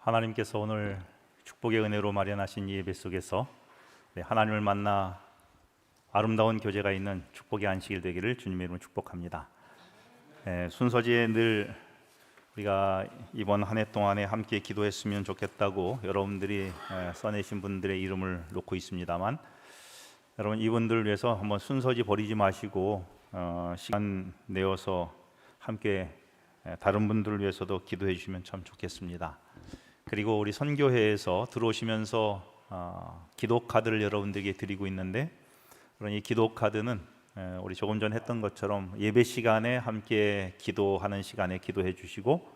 하나님께서 오늘 축복의 은혜로 마련하신 이 예배 속에서 하나님을 만나 아름다운 교제가 있는 축복의 안식일 되기를 주님의 이름으로 축복합니다. 순서지에 늘 우리가 이번 한 해 동안에 함께 기도했으면 좋겠다고 여러분들이 써내신 분들의 이름을 놓고 있습니다만, 여러분 이분들을 위해서 한번 순서지 버리지 마시고 시간 내어서 함께 다른 분들을 위해서도 기도해 주시면 참 좋겠습니다. 그리고 우리 선교회에서 들어오시면서 기도 카드를 여러분들에게 드리고 있는데, 그런 이 기도 카드는 우리 조금 전 했던 것처럼 예배 시간에 함께 기도하는 시간에 기도해 주시고,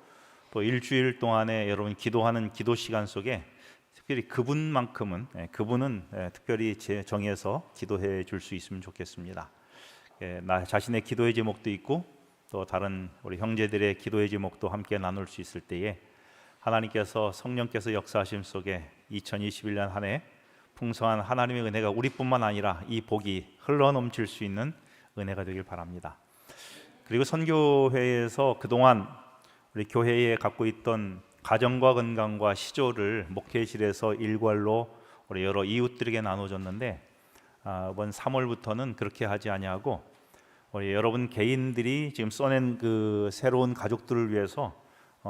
또 일주일 동안에 여러분 기도하는 기도 시간 속에 특별히 그분은 특별히 정해서 기도해 줄 수 있으면 좋겠습니다. 나 자신의 기도의 제목도 있고 또 다른 우리 형제들의 기도의 제목도 함께 나눌 수 있을 때에 하나님께서 성령께서 역사하심 속에 2021년 한 해 풍성한 하나님의 은혜가 우리뿐만 아니라 이 복이 흘러넘칠 수 있는 은혜가 되길 바랍니다. 그리고 선교회에서 그동안 우리 교회에 갖고 있던 가정과 건강과 시조를 목회실에서 일괄로 우리 여러 이웃들에게 나눠줬는데, 이번 3월부터는 그렇게 하지 아니하고 우리 여러분 개인들이 지금 써낸 그 새로운 가족들을 위해서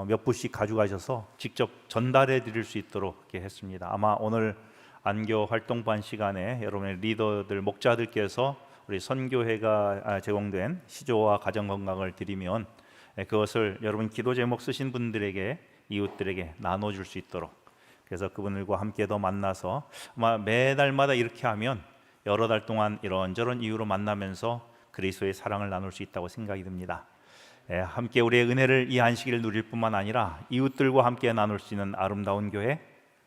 몇 부씩 가져가셔서 직접 전달해 드릴 수 있도록 이렇게 했습니다. 아마 오늘 안교 활동반 시간에 여러분의 리더들, 목자들께서 우리 선교회가 제공된 시조와 가정 건강을 드리면 그것을 여러분 기도 제목 쓰신 분들에게, 이웃들에게 나눠줄 수 있도록, 그래서 그분들과 함께 더 만나서 아마 매달마다 이렇게 하면 여러 달 동안 이런저런 이유로 만나면서 그리스도의 사랑을 나눌 수 있다고 생각이 듭니다. 함께 우리의 은혜를 이 안식일을 누릴 뿐만 아니라 이웃들과 함께 나눌 수 있는 아름다운 교회,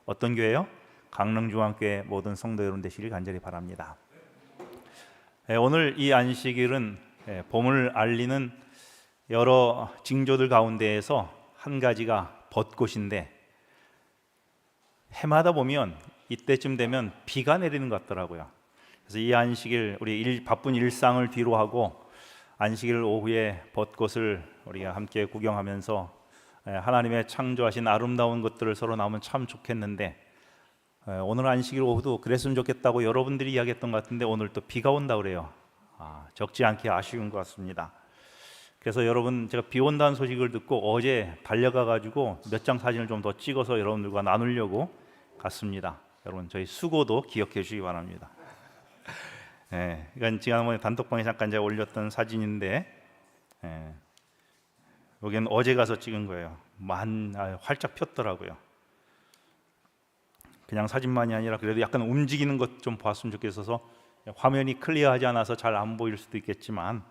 어떤 교회요? 강릉중앙교회 모든 성도 여러분 되시길 간절히 바랍니다. 오늘 이 안식일은 봄을 알리는 여러 징조들 가운데에서 한 가지가 벚꽃인데, 해마다 보면 이때쯤 되면 비가 내리는 것 같더라고요. 그래서 이 안식일 우리 바쁜 일상을 뒤로하고 안식일 오후에 벚꽃을 우리가 함께 구경하면서 하나님의 창조하신 아름다운 것들을 서로 나누면 참 좋겠는데, 오늘 안식일 오후도 그랬으면 좋겠다고 여러분들이 이야기했던 것 같은데 오늘 또 비가 온다 그래요. 적지 않게 아쉬운 것 같습니다. 그래서 여러분, 제가 비 온다는 소식을 듣고 어제 달려가 가지고 몇 장 사진을 좀 더 찍어서 여러분들과 나누려고 갔습니다. 여러분 저희 수고도 기억해 주시기 바랍니다. 이건 지난번에 단톡방에 잠깐 제가 올렸던 사진인데, 여기는 어제 가서 찍은 거예요. 활짝 폈더라고요. 그냥 사진만이 아니라 그래도 약간 움직이는 것 좀 봤으면 좋겠어서, 화면이 클리어하지 않아서 잘 안 보일 수도 있겠지만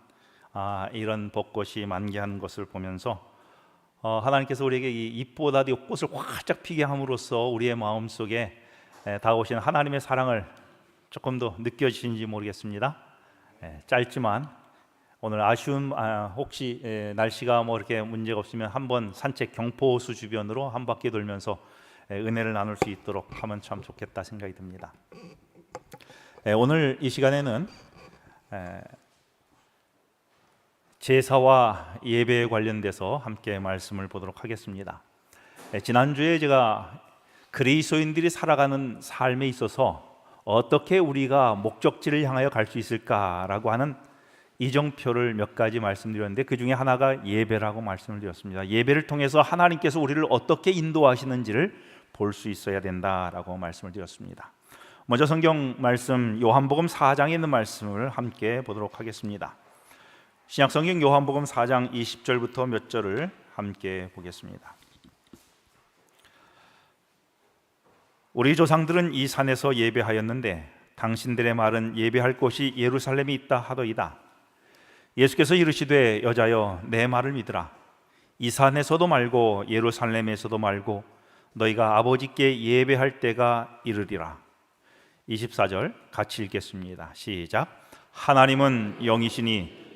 이런 벚꽃이 만개하는 것을 보면서 하나님께서 우리에게 이 잎보다도 꽃을 활짝 피게 함으로써 우리의 마음속에 다가오시는 하나님의 사랑을 조금 더 느껴지시는지 모르겠습니다. 짧지만 오늘 혹시 날씨가 뭐 이렇게 문제가 없으면 한번 산책 경포호수 주변으로 한 바퀴 돌면서 은혜를 나눌 수 있도록 하면 참 좋겠다 생각이 듭니다. 오늘 이 시간에는 제사와 예배에 관련돼서 함께 말씀을 보도록 하겠습니다. 지난주에 제가 그리스도인들이 살아가는 삶에 있어서 어떻게 우리가 목적지를 향하여 갈 수 있을까라고 하는 이정표를 몇 가지 말씀드렸는데, 그 중에 하나가 예배라고 말씀을 드렸습니다. 예배를 통해서 하나님께서 우리를 어떻게 인도하시는지를 볼 수 있어야 된다라고 말씀을 드렸습니다. 먼저 성경 말씀 요한복음 4장에 있는 말씀을 함께 보도록 하겠습니다. 신약성경 요한복음 4장 20절부터 몇 절을 함께 보겠습니다. 우리 조상들은 이 산에서 예배하였는데 당신들의 말은 예배할 곳이 예루살렘에 있다 하더이다. 예수께서 이르시되 여자여 내 말을 믿으라. 이 산에서도 말고 예루살렘에서도 말고 너희가 아버지께 예배할 때가 이르리라. 24절 같이 읽겠습니다. 시작. 하나님은 영이시니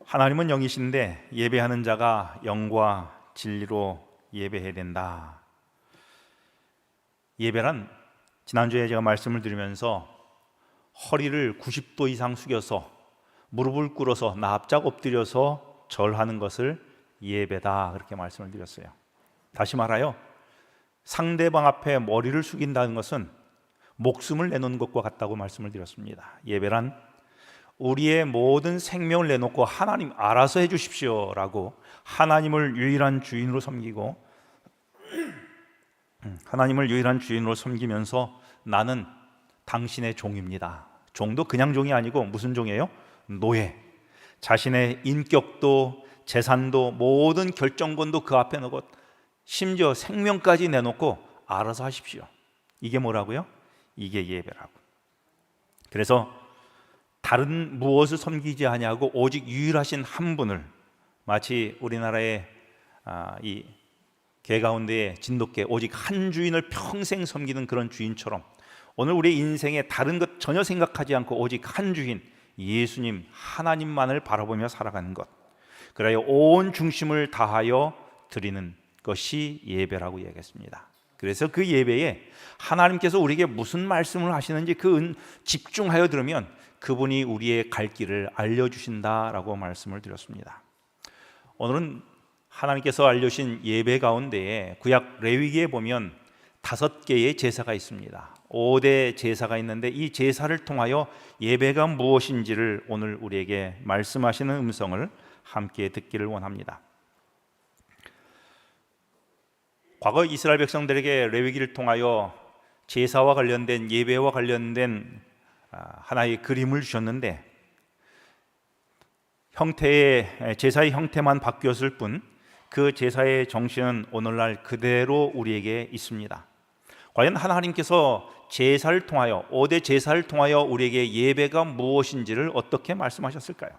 하나님은 영이신데 예배하는 자가 영과 진리로 예배해야 된다. 예배란, 지난주에 제가 말씀을 드리면서 허리를 90도 이상 숙여서 무릎을 꿇어서 납작 엎드려서 절하는 것을 예배다, 그렇게 말씀을 드렸어요. 다시 말하여 상대방 앞에 머리를 숙인다는 것은 목숨을 내놓는 것과 같다고 말씀을 드렸습니다. 예배란 우리의 모든 생명을 내놓고 하나님 알아서 해주십시오 라고 하나님을 유일한 주인으로 섬기고, 하나님을 유일한 주인으로 섬기면서 나는 당신의 종입니다. 종도 그냥 종이 아니고 무슨 종이에요? 노예. 자신의 인격도 재산도 모든 결정권도 그 앞에 놓고 심지어 생명까지 내놓고 알아서 하십시오. 이게 뭐라고요? 이게 예배라고. 그래서 다른 무엇을 섬기지 아니하고 오직 유일하신 한 분을, 마치 우리나라의 이 개 가운데에 진돗개 오직 한 주인을 평생 섬기는 그런 주인처럼 오늘 우리 인생에 다른 것 전혀 생각하지 않고 오직 한 주인 예수님 하나님만을 바라보며 살아가는 것, 그래야 온 중심을 다하여 드리는 것이 예배라고 이야기했습니다. 그래서 그 예배에 하나님께서 우리에게 무슨 말씀을 하시는지 집중하여 들으면 그분이 우리의 갈 길을 알려주신다라고 말씀을 드렸습니다. 오늘은 하나님께서 알려주신 예배 가운데에 구약 레위기에 보면 5개의 제사가 있습니다. 5대 제사가 있는데 이 제사를 통하여 예배가 무엇인지를 오늘 우리에게 말씀하시는 음성을 함께 듣기를 원합니다. 과거 이스라엘 백성들에게 레위기를 통하여 제사와 관련된, 예배와 관련된 하나의 그림을 주셨는데, 제사의 형태만 바뀌었을 뿐 그 제사의 정신은 오늘날 그대로 우리에게 있습니다. 과연 하나님께서 제사를 통하여, 5대 제사를 통하여 우리에게 예배가 무엇인지를 어떻게 말씀하셨을까요?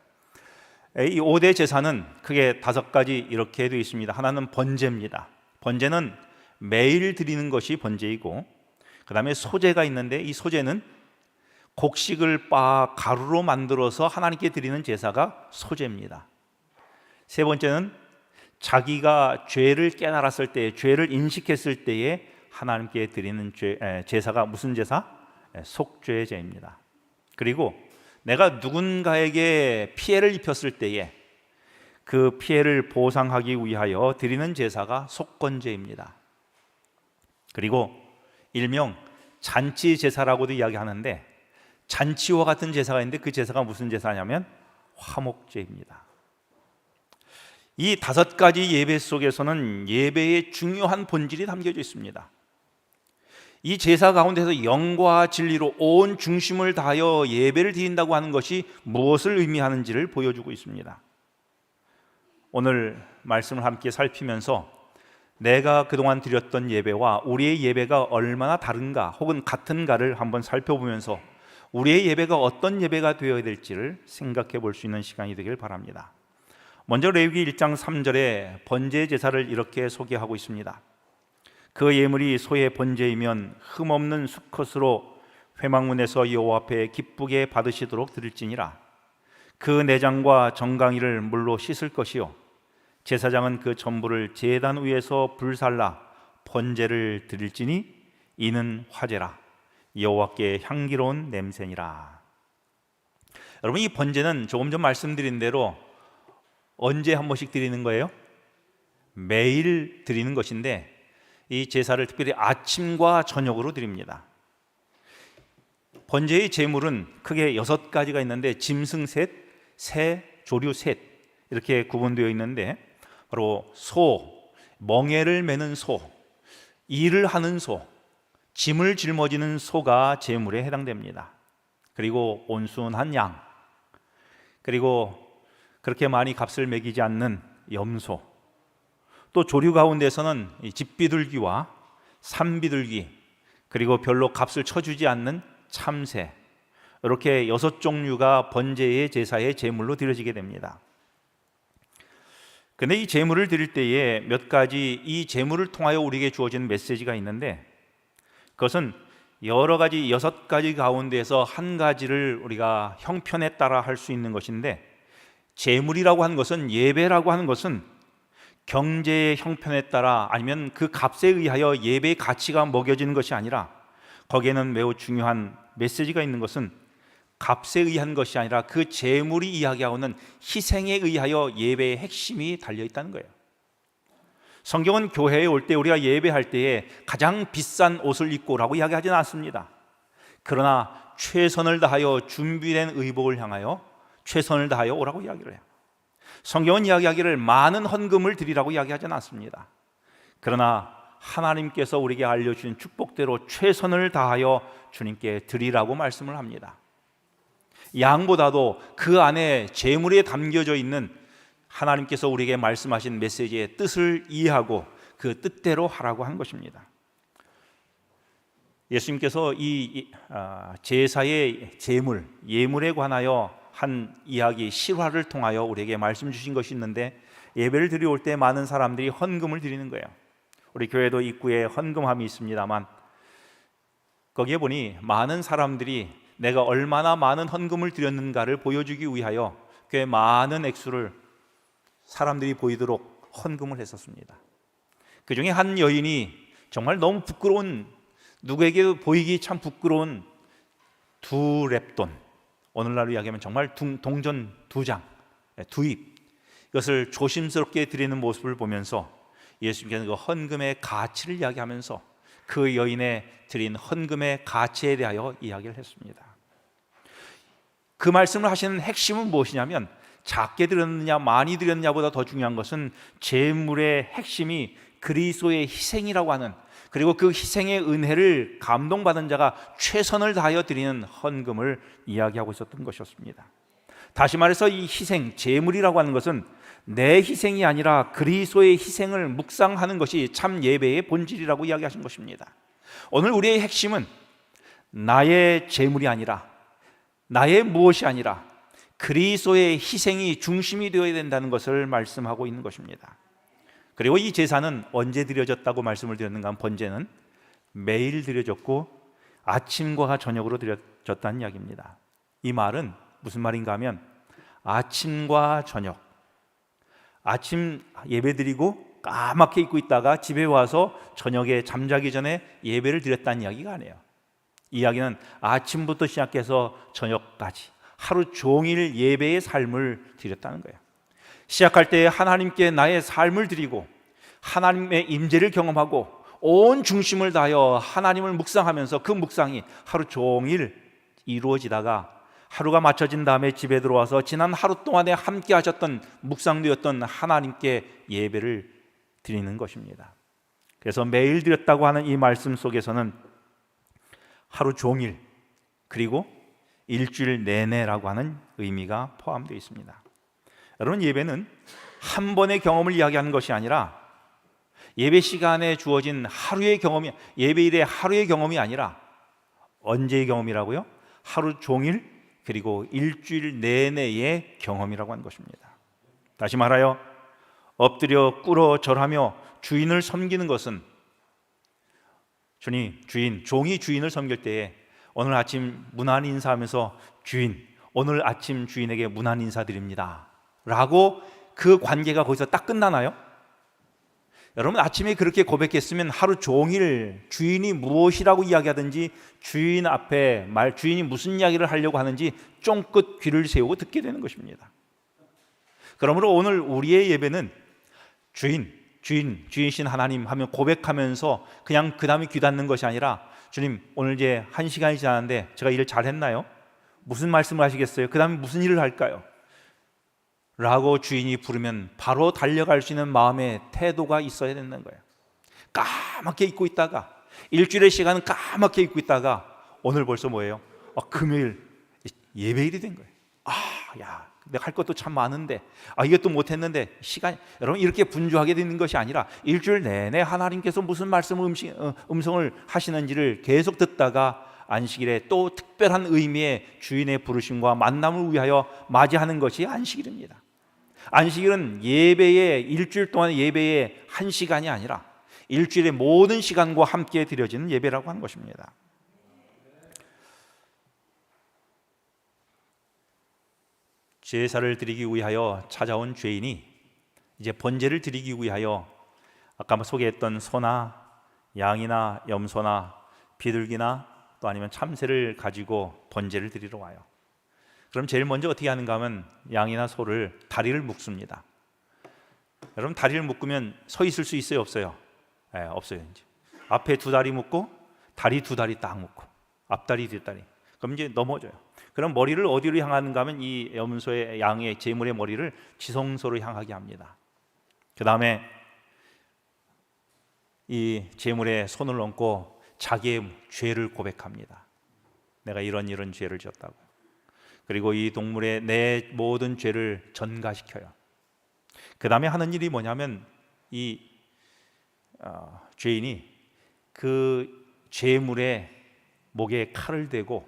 이 5대 제사는 크게 5가지 이렇게 되어 있습니다. 하나는 번제입니다. 번제는 매일 드리는 것이 번제이고, 그 다음에 소제가 있는데 이 소제는 곡식을 빻아 가루로 만들어서 하나님께 드리는 제사가 소제입니다. 세 번째는 자기가 죄를 깨달았을 때, 죄를 인식했을 때에 하나님께 드리는 제사가 무슨 제사? 속죄제입니다. 그리고 내가 누군가에게 피해를 입혔을 때에 그 피해를 보상하기 위하여 드리는 제사가 속건제입니다. 그리고 일명 잔치 제사라고도 이야기하는데, 잔치와 같은 제사가 있는데 그 제사가 무슨 제사냐면 화목제입니다. 이 5가지 예배 속에서는 예배의 중요한 본질이 담겨져 있습니다. 이 제사 가운데서 영과 진리로 온 중심을 다하여 예배를 드린다고 하는 것이 무엇을 의미하는지를 보여주고 있습니다. 오늘 말씀을 함께 살피면서 내가 그동안 드렸던 예배와 우리의 예배가 얼마나 다른가 혹은 같은가를 한번 살펴보면서 우리의 예배가 어떤 예배가 되어야 될지를 생각해 볼 수 있는 시간이 되길 바랍니다. 먼저 레위기 1장 3절에 번제 제사를 이렇게 소개하고 있습니다. 그 예물이 소의 번제이면 흠없는 수컷으로 회막문에서 여호와 앞에 기쁘게 받으시도록 드릴지니라. 그 내장과 정강이를 물로 씻을 것이요 제사장은 그 전부를 제단 위에서 불살라 번제를 드릴지니 이는 화제라. 여호와께 향기로운 냄새니라. 여러분, 이 번제는 조금 전 말씀드린 대로 언제 한 번씩 드리는 거예요? 매일 드리는 것인데 이 제사를 특별히 아침과 저녁으로 드립니다. 번제의 제물은 크게 6가지가 있는데 짐승 셋, 새, 조류 셋 이렇게 구분되어 있는데, 바로 소, 멍에를 매는 소, 일을 하는 소, 짐을 짊어지는 소가 제물에 해당됩니다. 그리고 온순한 양, 그리고 그렇게 많이 값을 매기지 않는 염소, 또 조류 가운데서는 집비둘기와 산비둘기, 그리고 별로 값을 쳐주지 않는 참새, 이렇게 6종류가 번제의 제사의 제물로 드려지게 됩니다. 그런데 이 제물을 드릴 때에 몇 가지 이 제물을 통하여 우리에게 주어진 메시지가 있는데, 그것은 여러 가지 6가지 가운데서 한 가지를 우리가 형편에 따라 할 수 있는 것인데, 제물이라고 하는 것은, 예배라고 하는 것은 경제의 형편에 따라 아니면 그 값에 의하여 예배의 가치가 먹여지는 것이 아니라 거기에는 매우 중요한 메시지가 있는 것은 값에 의한 것이 아니라 그 제물이 이야기하고는 희생에 의하여 예배의 핵심이 달려 있다는 거예요. 성경은 교회에 올 때 우리가 예배할 때에 가장 비싼 옷을 입고 오라고 이야기하지는 않습니다. 그러나 최선을 다하여 준비된 의복을 향하여 최선을 다하여 오라고 이야기를 해요. 성경은 이야기하기를 많은 헌금을 드리라고 이야기하지는 않습니다. 그러나 하나님께서 우리에게 알려주신 축복대로 최선을 다하여 주님께 드리라고 말씀을 합니다. 양보다도 그 안에 재물에 담겨져 있는 하나님께서 우리에게 말씀하신 메시지의 뜻을 이해하고 그 뜻대로 하라고 한 것입니다. 예수님께서 이 제사의 제물, 예물에 관하여 한 이야기, 실화를 통하여 우리에게 말씀 주신 것이 있는데, 예배를 드려올 때 많은 사람들이 헌금을 드리는 거예요. 우리 교회도 입구에 헌금함이 있습니다만 거기에 보니 많은 사람들이 내가 얼마나 많은 헌금을 드렸는가를 보여주기 위하여 꽤 많은 액수를 사람들이 보이도록 헌금을 했었습니다. 그 중에 한 여인이 정말 너무 부끄러운, 누구에게 보이기 참 부끄러운 2렙돈, 오늘날로 이야기하면 정말 동전 2장, 2입, 이것을 조심스럽게 드리는 모습을 보면서 예수님께서 그 헌금의 가치를 이야기하면서 그 여인의 드린 헌금의 가치에 대하여 이야기를 했습니다. 그 말씀을 하시는 핵심은 무엇이냐면, 작게 드렸느냐 많이 드렸느냐보다 더 중요한 것은 제물의 핵심이 그리스도의 희생이라고 하는, 그리고 그 희생의 은혜를 감동받은 자가 최선을 다하여 드리는 헌금을 이야기하고 있었던 것이었습니다. 다시 말해서 이 희생, 제물이라고 하는 것은 내 희생이 아니라 그리스도의 희생을 묵상하는 것이 참 예배의 본질이라고 이야기하신 것입니다. 오늘 우리의 핵심은 나의 제물이 아니라, 나의 무엇이 아니라 그리스도의 희생이 중심이 되어야 된다는 것을 말씀하고 있는 것입니다. 그리고 이 제사는 언제 드려졌다고 말씀을 드렸는가 하면, 번제는 매일 드려졌고 아침과 저녁으로 드려졌다는 이야기입니다. 이 말은 무슨 말인가 하면, 아침과 저녁, 아침 예배 드리고 까맣게 입고 있다가 집에 와서 저녁에 잠자기 전에 예배를 드렸다는 이야기가 아니에요. 이 이야기는 아침부터 시작해서 저녁까지 하루 종일 예배의 삶을 드렸다는 거예요. 시작할 때 하나님께 나의 삶을 드리고 하나님의 임재를 경험하고 온 중심을 다하여 하나님을 묵상하면서 그 묵상이 하루 종일 이루어지다가 하루가 마쳐진 다음에 집에 들어와서 지난 하루 동안에 함께 하셨던, 묵상되었던 하나님께 예배를 드리는 것입니다. 그래서 매일 드렸다고 하는 이 말씀 속에서는 하루 종일, 그리고 일주일 내내라고 하는 의미가 포함되어 있습니다. 여러분, 예배는 한 번의 경험을 이야기하는 것이 아니라, 예배 시간에 주어진 하루의 경험이, 예배일의 하루의 경험이 아니라 언제의 경험이라고요? 하루 종일, 그리고 일주일 내내의 경험이라고 하는 것입니다. 다시 말하여 엎드려 꿇어 절하며 주인을 섬기는 것은, 종이 주인을 섬길 때에 오늘 아침 문안 인사하면서 주인, 오늘 아침 주인에게 문안 인사드립니다 라고 그 관계가 거기서 딱 끝나나요? 여러분, 아침에 그렇게 고백했으면 하루 종일 주인이 무엇이라고 이야기하든지, 주인 앞에 주인이 무슨 이야기를 하려고 하는지 쫑긋 귀를 세우고 듣게 되는 것입니다. 그러므로 오늘 우리의 예배는 주인이신 하나님 하면 고백하면서 그냥 그 다음에 귀 닫는 것이 아니라, 주님, 오늘 이제 1시간이 지났는데 제가 일을 잘했나요? 무슨 말씀을 하시겠어요? 그 다음에 무슨 일을 할까요? 라고 주인이 부르면 바로 달려갈 수 있는 마음의 태도가 있어야 되는 거예요. 까맣게 잊고 있다가, 일주일의 시간은 까맣게 잊고 있다가 오늘 벌써 뭐예요? 금요일 예배일이 된 거예요. 내가 할 것도 참 많은데, 이것도 못했는데, 여러분, 이렇게 분주하게 되는 것이 아니라 일주일 내내 하나님께서 무슨 말씀을 음성을 하시는지를 계속 듣다가 안식일에 또 특별한 의미의 주인의 부르심과 만남을 위하여 맞이하는 것이 안식일입니다. 안식일은 예배의, 일주일 동안의 예배의 한 시간이 아니라 일주일의 모든 시간과 함께 드려지는 예배라고 하는 것입니다. 제사를 드리기 위하여 찾아온 죄인이 이제 번제를 드리기 위하여 아까 소개했던 소나 양이나 염소나 비둘기나 또 아니면 참새를 가지고 번제를 드리러 와요. 그럼 제일 먼저 어떻게 하는가 하면 양이나 소를 다리를 묶습니다. 여러분, 다리를 묶으면 서 있을 수 있어요, 없어요? 네, 없어요. 이제 앞에 두 다리 묶고 다리 두 다리 딱 묶고 앞다리 뒷다리, 그럼 이제 넘어져요. 그럼 머리를 어디로 향하는가 하면 이 염소의 양의 제물의 머리를 지성소로 향하게 합니다. 그 다음에 이 제물에 손을 얹고 자기의 죄를 고백합니다. 내가 이런 죄를 지었다고. 그리고 이 동물의 내 모든 죄를 전가시켜요. 그 다음에 하는 일이 뭐냐면 이 죄인이 그 제물의 목에 칼을 대고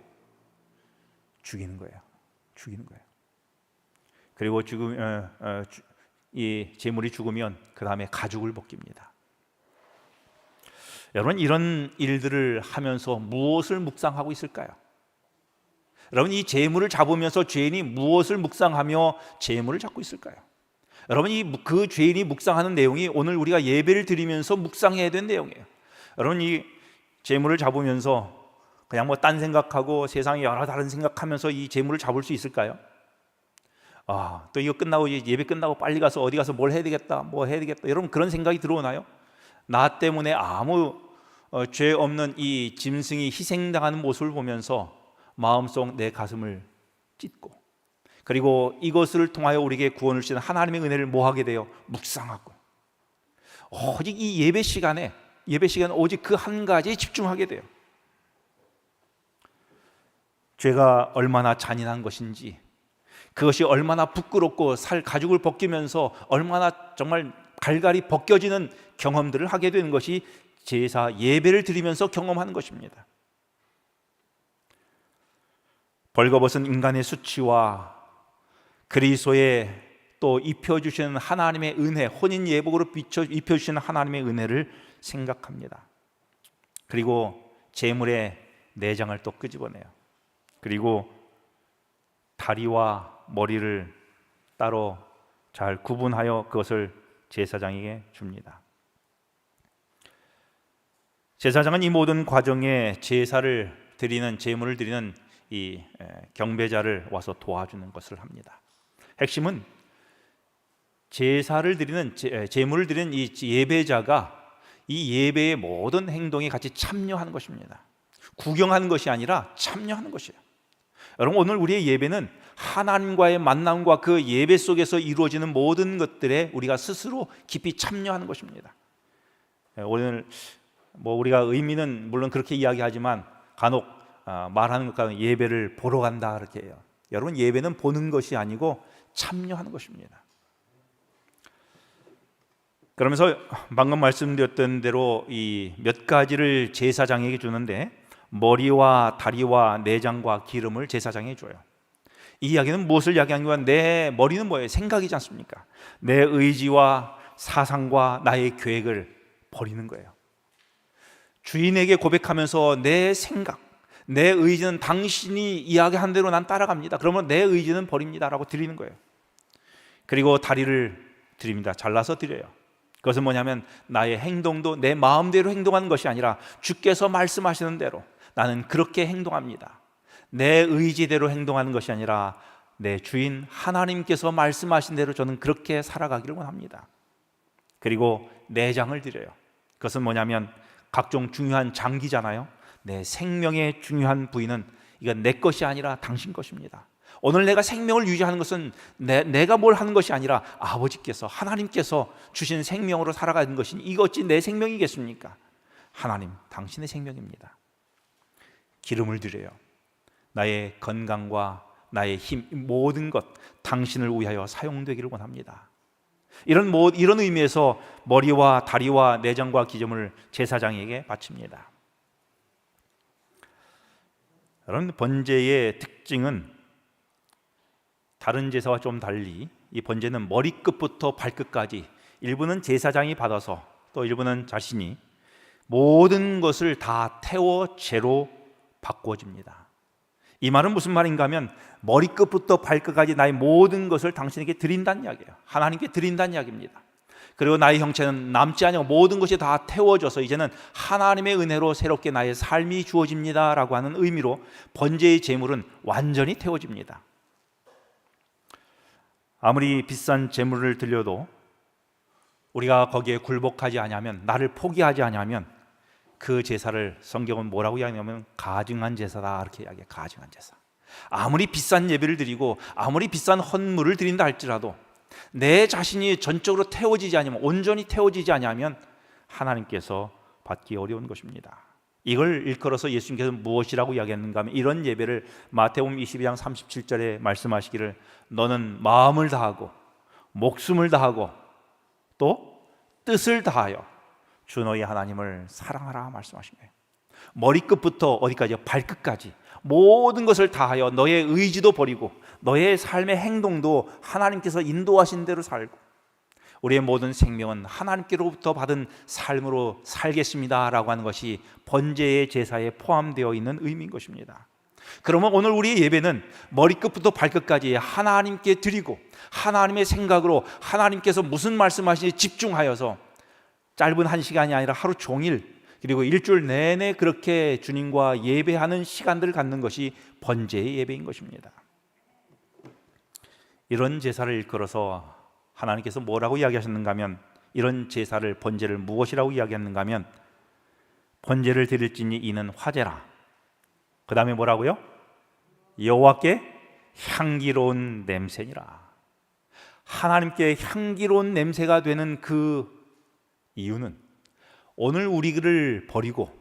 죽이는 거예요. 그리고 이 제물이 죽으면 그 다음에 가죽을 벗깁니다. 여러분, 이런 일들을 하면서 무엇을 묵상하고 있을까요? 여러분, 이 제물을 잡으면서 죄인이 무엇을 묵상하며 제물을 잡고 있을까요? 여러분, 그 죄인이 묵상하는 내용이 오늘 우리가 예배를 드리면서 묵상해야 되는 내용이에요. 여러분, 이 제물을 잡으면서 그냥 뭐 딴 생각하고 세상에 여러 다른 생각하면서 이 제물을 잡을 수 있을까요? 또 이거 끝나고 예배 끝나고 빨리 가서 어디 가서 뭘 해야 되겠다, 뭐 해야 되겠다, 여러분 그런 생각이 들어오나요? 나 때문에 아무 죄 없는 이 짐승이 희생당하는 모습을 보면서 마음속 내 가슴을 찢고, 그리고 이것을 통하여 우리에게 구원을 주시는 하나님의 은혜를 뭐하게 돼요? 묵상하고, 오직 이 예배 시간에 오직 그 한 가지에 집중하게 돼요. 죄가 얼마나 잔인한 것인지, 그것이 얼마나 부끄럽고 가죽을 벗기면서 얼마나 정말 갈갈이 벗겨지는 경험들을 하게 되는 것이 제사 예배를 드리면서 경험하는 것입니다. 벌거벗은 인간의 수치와 그리스도의 또 입혀주시는 하나님의 은혜, 혼인 예복으로 입혀주시는 하나님의 은혜를 생각합니다. 그리고 제물의 내장을 또 끄집어내요. 그리고 다리와 머리를 따로 잘 구분하여 그것을 제사장에게 줍니다. 제사장은 이 모든 과정에 제사를 드리는, 제물을 드리는 이 경배자를 와서 도와주는 것을 합니다. 핵심은 제사를 드리는, 제물을 드리는 이 예배자가 이 예배의 모든 행동에 같이 참여하는 것입니다. 구경하는 것이 아니라 참여하는 것이에요. 여러분, 오늘 우리의 예배는 하나님과의 만남과 그 예배 속에서 이루어지는 모든 것들에 우리가 스스로 깊이 참여하는 것입니다. 오늘 뭐 우리가 의미는 물론 그렇게 이야기하지만 간혹 말하는 것과 예배를 보러 간다 그렇게 해요. 여러분, 예배는 보는 것이 아니고 참여하는 것입니다. 그러면서 방금 말씀드렸던 대로 이 몇 가지를 제사장에게 주는데, 머리와 다리와 내장과 기름을 제사장에게 줘요. 이 이야기는 무엇을 이야기하는 거야? 내 머리는 뭐예요? 생각이지 않습니까? 내 의지와 사상과 나의 계획을 버리는 거예요. 주인에게 고백하면서 내 생각, 내 의지는 당신이 이야기한 대로 난 따라갑니다. 그러면 내 의지는 버립니다 라고 드리는 거예요. 그리고 다리를 드립니다. 잘라서 드려요. 그것은 뭐냐면 나의 행동도 내 마음대로 행동하는 것이 아니라 주께서 말씀하시는 대로 나는 그렇게 행동합니다. 내 의지대로 행동하는 것이 아니라 내 주인 하나님께서 말씀하신 대로 저는 그렇게 살아가기를 원합니다. 그리고 내장을 드려요. 그것은 뭐냐면 각종 중요한 장기잖아요. 내 생명의 중요한 부위는 이건 내 것이 아니라 당신 것입니다. 오늘 내가 생명을 유지하는 것은 내가 뭘 하는 것이 아니라 아버지께서, 하나님께서 주신 생명으로 살아가는 것이 이것이 내 생명이겠습니까? 하나님, 당신의 생명입니다. 기름을 드려요. 나의 건강과 나의 힘, 모든 것 당신을 위하여 사용되기를 원합니다. 이런 의미에서 머리와 다리와 내장과 기름을 제사장에게 바칩니다. 여러분, 번제의 특징은 다른 제사와 좀 달리 이 번제는 머리끝부터 발끝까지 일부는 제사장이 받아서 또 일부는 자신이 모든 것을 다 태워 제로 바꿔줍니다. 이 말은 무슨 말인가 하면 머리끝부터 발끝까지 나의 모든 것을 당신에게 드린다는 이야기예요. 하나님께 드린다는 이야기입니다. 그리고 나의 형체는 남지 않고 모든 것이 다 태워져서 이제는 하나님의 은혜로 새롭게 나의 삶이 주어집니다 라고 하는 의미로 번제의 제물은 완전히 태워집니다. 아무리 비싼 재물을 들려도 우리가 거기에 굴복하지 아니하면, 나를 포기하지 아니하면 그 제사를 성경은 뭐라고 이야기하냐면 가증한 제사다, 이렇게 이야기해요. 가증한 제사. 아무리 비싼 예배를 드리고 아무리 비싼 헌물을 드린다 할지라도 내 자신이 전적으로 태워지지 않으면, 온전히 태워지지 않으면 하나님께서 받기 어려운 것입니다. 이걸 일컬어서 예수님께서 무엇이라고 이야기했는가 하면, 이런 예배를 마태복음 22장 37절에 말씀하시기를 너는 마음을 다하고 목숨을 다하고 또 뜻을 다하여 주 너희 하나님을 사랑하라 말씀하신 거예요. 머리끝부터 어디까지요? 발끝까지 모든 것을 다하여 너의 의지도 버리고 너의 삶의 행동도 하나님께서 인도하신 대로 살고 우리의 모든 생명은 하나님께로부터 받은 삶으로 살겠습니다라고 하는 것이 번제의 제사에 포함되어 있는 의미인 것입니다. 그러면 오늘 우리의 예배는 머리끝부터 발끝까지 하나님께 드리고 하나님의 생각으로 하나님께서 무슨 말씀하시는지 집중하여서 짧은 한 시간이 아니라 하루 종일 그리고 일주일 내내 그렇게 주님과 예배하는 시간들을 갖는 것이 번제의 예배인 것입니다. 이런 제사를 일컬어서 하나님께서 뭐라고 이야기하셨는가 하면, 이런 제사를, 번제를 무엇이라고 이야기했는가 하면 번제를 드릴지니 이는 화제라. 그 다음에 뭐라고요? 여호와께 향기로운 냄새니라. 하나님께 향기로운 냄새가 되는 그 이유는 오늘 우리를 버리고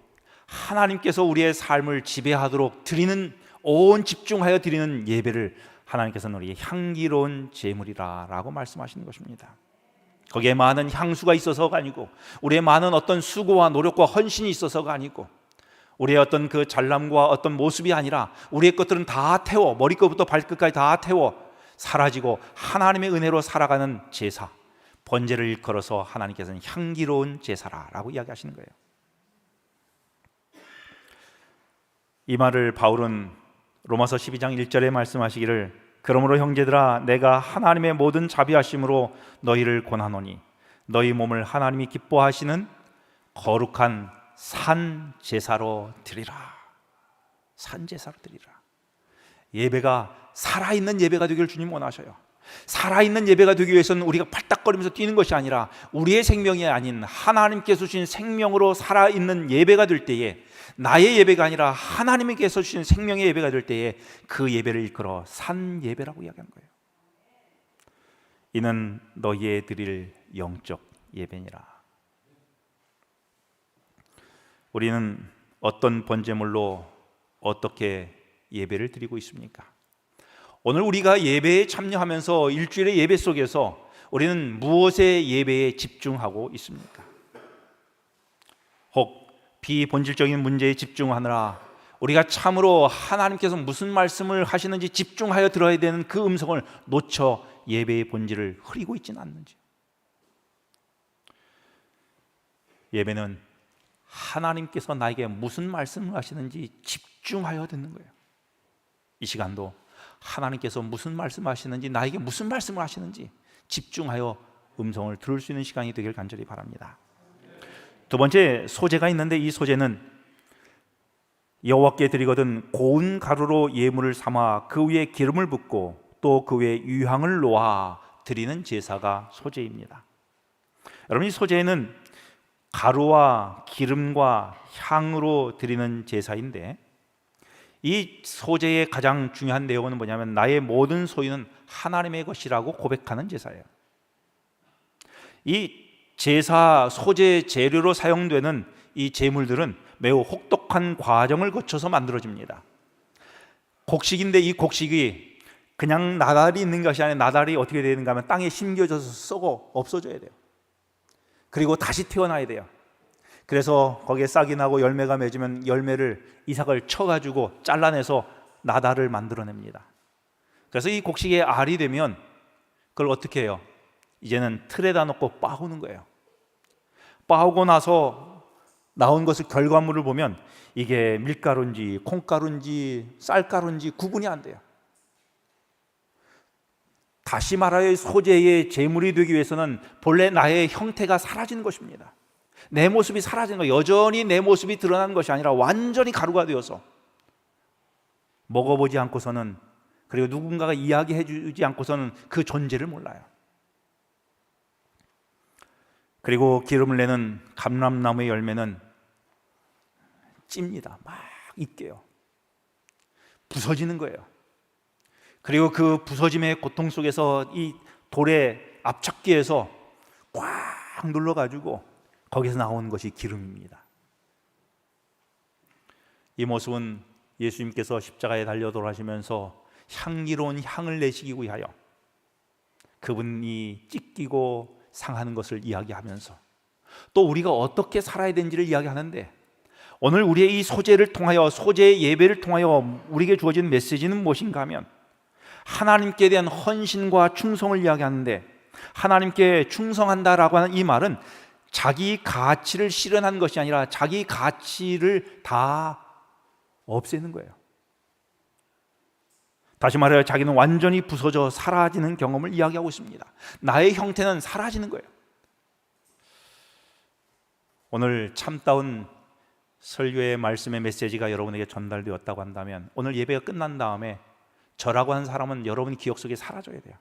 하나님께서 우리의 삶을 지배하도록 드리는, 온 집중하여 드리는 예배를 하나님께서는 우리의 향기로운 제물이라 라고 말씀하시는 것입니다. 거기에 많은 향수가 있어서가 아니고, 우리의 많은 어떤 수고와 노력과 헌신이 있어서가 아니고, 우리의 어떤 그 잘남과 어떤 모습이 아니라 우리의 것들은 다 태워, 머리끝부터 발끝까지 다 태워 사라지고 하나님의 은혜로 살아가는 제사, 번제를 일컬어서 하나님께서는 향기로운 제사라고 이야기하시는 거예요. 이 말을 바울은 로마서 12장 1절에 말씀하시기를 그러므로 형제들아 내가 하나님의 모든 자비하심으로 너희를 권하노니 너희 몸을 하나님이 기뻐하시는 거룩한 산 제사로 드리라. 산 제사로 드리라. 예배가 살아있는 예배가 되기를 주님 원하셔요. 살아있는 예배가 되기 위해서는 우리가 팔딱거리면서 뛰는 것이 아니라 우리의 생명이 아닌 하나님께서 주신 생명으로 살아있는 예배가 될 때에, 나의 예배가 아니라 하나님께서 주신 생명의 예배가 될 때에 그 예배를 일컬어 산 예배라고 이야기하는 거예요. 이는 너희의 드릴 영적 예배니라. 우리는 어떤 번제물로 어떻게 예배를 드리고 있습니까? 오늘 우리가 예배에 참여하면서 일주일의 예배 속에서 우리는 무엇의 예배에 집중하고 있습니까? 혹 비본질적인 문제에 집중하느라 우리가 참으로 하나님께서 무슨 말씀을 하시는지 집중하여 들어야 되는 그 음성을 놓쳐 예배의 본질을 흐리고 있지는 않는지. 예배는 하나님께서 나에게 무슨 말씀을 하시는지 집중하여 듣는 거예요. 이 시간도 하나님께서 무슨 말씀하시는지, 나에게 무슨 말씀을 하시는지 집중하여 음성을 들을 수 있는 시간이 되길 간절히 바랍니다. 두 번째 소제가 있는데, 이 소제는 여호와께 드리거든 고운 가루로 예물을 삼아 그 위에 기름을 붓고 또 그 위에 유향을 놓아 드리는 제사가 소제입니다. 여러분, 이 소제는 가루와 기름과 향으로 드리는 제사인데, 이 소제의 가장 중요한 내용은 뭐냐면 나의 모든 소유는 하나님의 것이라고 고백하는 제사예요. 이 제사 소제 재료로 사용되는 이 제물들은 매우 혹독한 과정을 거쳐서 만들어집니다. 곡식인데 이 곡식이 그냥 나달이 있는 것이 아니라 나달이 어떻게 되는가 하면 땅에 심겨져서 썩어 없어져야 돼요. 그리고 다시 태어나야 돼요. 그래서 거기에 싹이 나고 열매가 맺으면 열매를 이삭을 쳐가지고 잘라내서 나달을 만들어냅니다. 그래서 이 곡식에 알이 되면 그걸 어떻게 해요? 이제는 틀에다 놓고 빻는 거예요. 빻고 나서 나온 것을 결과물을 보면 이게 밀가루인지 콩가루인지 쌀가루인지 구분이 안 돼요. 다시 말하여 소제의 제물이 되기 위해서는 본래 나의 형태가 사라지는 것입니다. 내 모습이 사라지는 거, 여전히 내 모습이 드러나는 것이 아니라 완전히 가루가 되어서 먹어보지 않고서는 그리고 누군가가 이야기해 주지 않고서는 그 존재를 몰라요. 그리고 기름을 내는 감람나무의 열매는 찝니다. 막 익게요. 부서지는 거예요. 그리고 그 부서짐의 고통 속에서 이 돌의 압착기에서 꽉 눌러가지고 거기서 나오는 것이 기름입니다. 이 모습은 예수님께서 십자가에 달려 돌아가시면서 향기로운 향을 내시기 위하여 그분이 찢기고 상하는 것을 이야기하면서 또 우리가 어떻게 살아야 되는지를 이야기하는데, 오늘 우리의 이 소재를 통하여, 소재의 예배를 통하여 우리에게 주어진 메시지는 무엇인가 하면 하나님께 대한 헌신과 충성을 이야기하는데, 하나님께 충성한다라고 하는 이 말은 자기 가치를 실현한 것이 아니라 자기 가치를 다 없애는 거예요. 다시 말하여 자기는 완전히 부서져 사라지는 경험을 이야기하고 있습니다. 나의 형태는 사라지는 거예요. 오늘 참다운 설교의 말씀의 메시지가 여러분에게 전달되었다고 한다면, 오늘 예배가 끝난 다음에 저라고 하는 사람은 여러분 기억 속에 사라져야 돼요.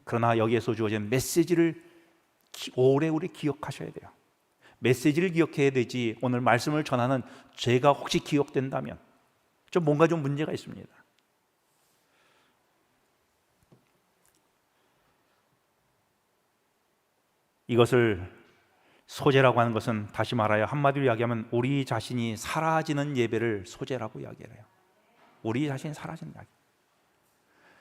그러나 여기에서 주어진 메시지를 오래오래 기억하셔야 돼요. 메시지를 기억해야 되지, 오늘 말씀을 전하는 제가 혹시 기억된다면 뭔가 좀 문제가 있습니다. 이것을 소재라고 하는 것은, 다시 말하여 한마디로 이야기하면 우리 자신이 사라지는 예배를 소재라고 이야기해요. 우리 자신이 사라지는 이야기.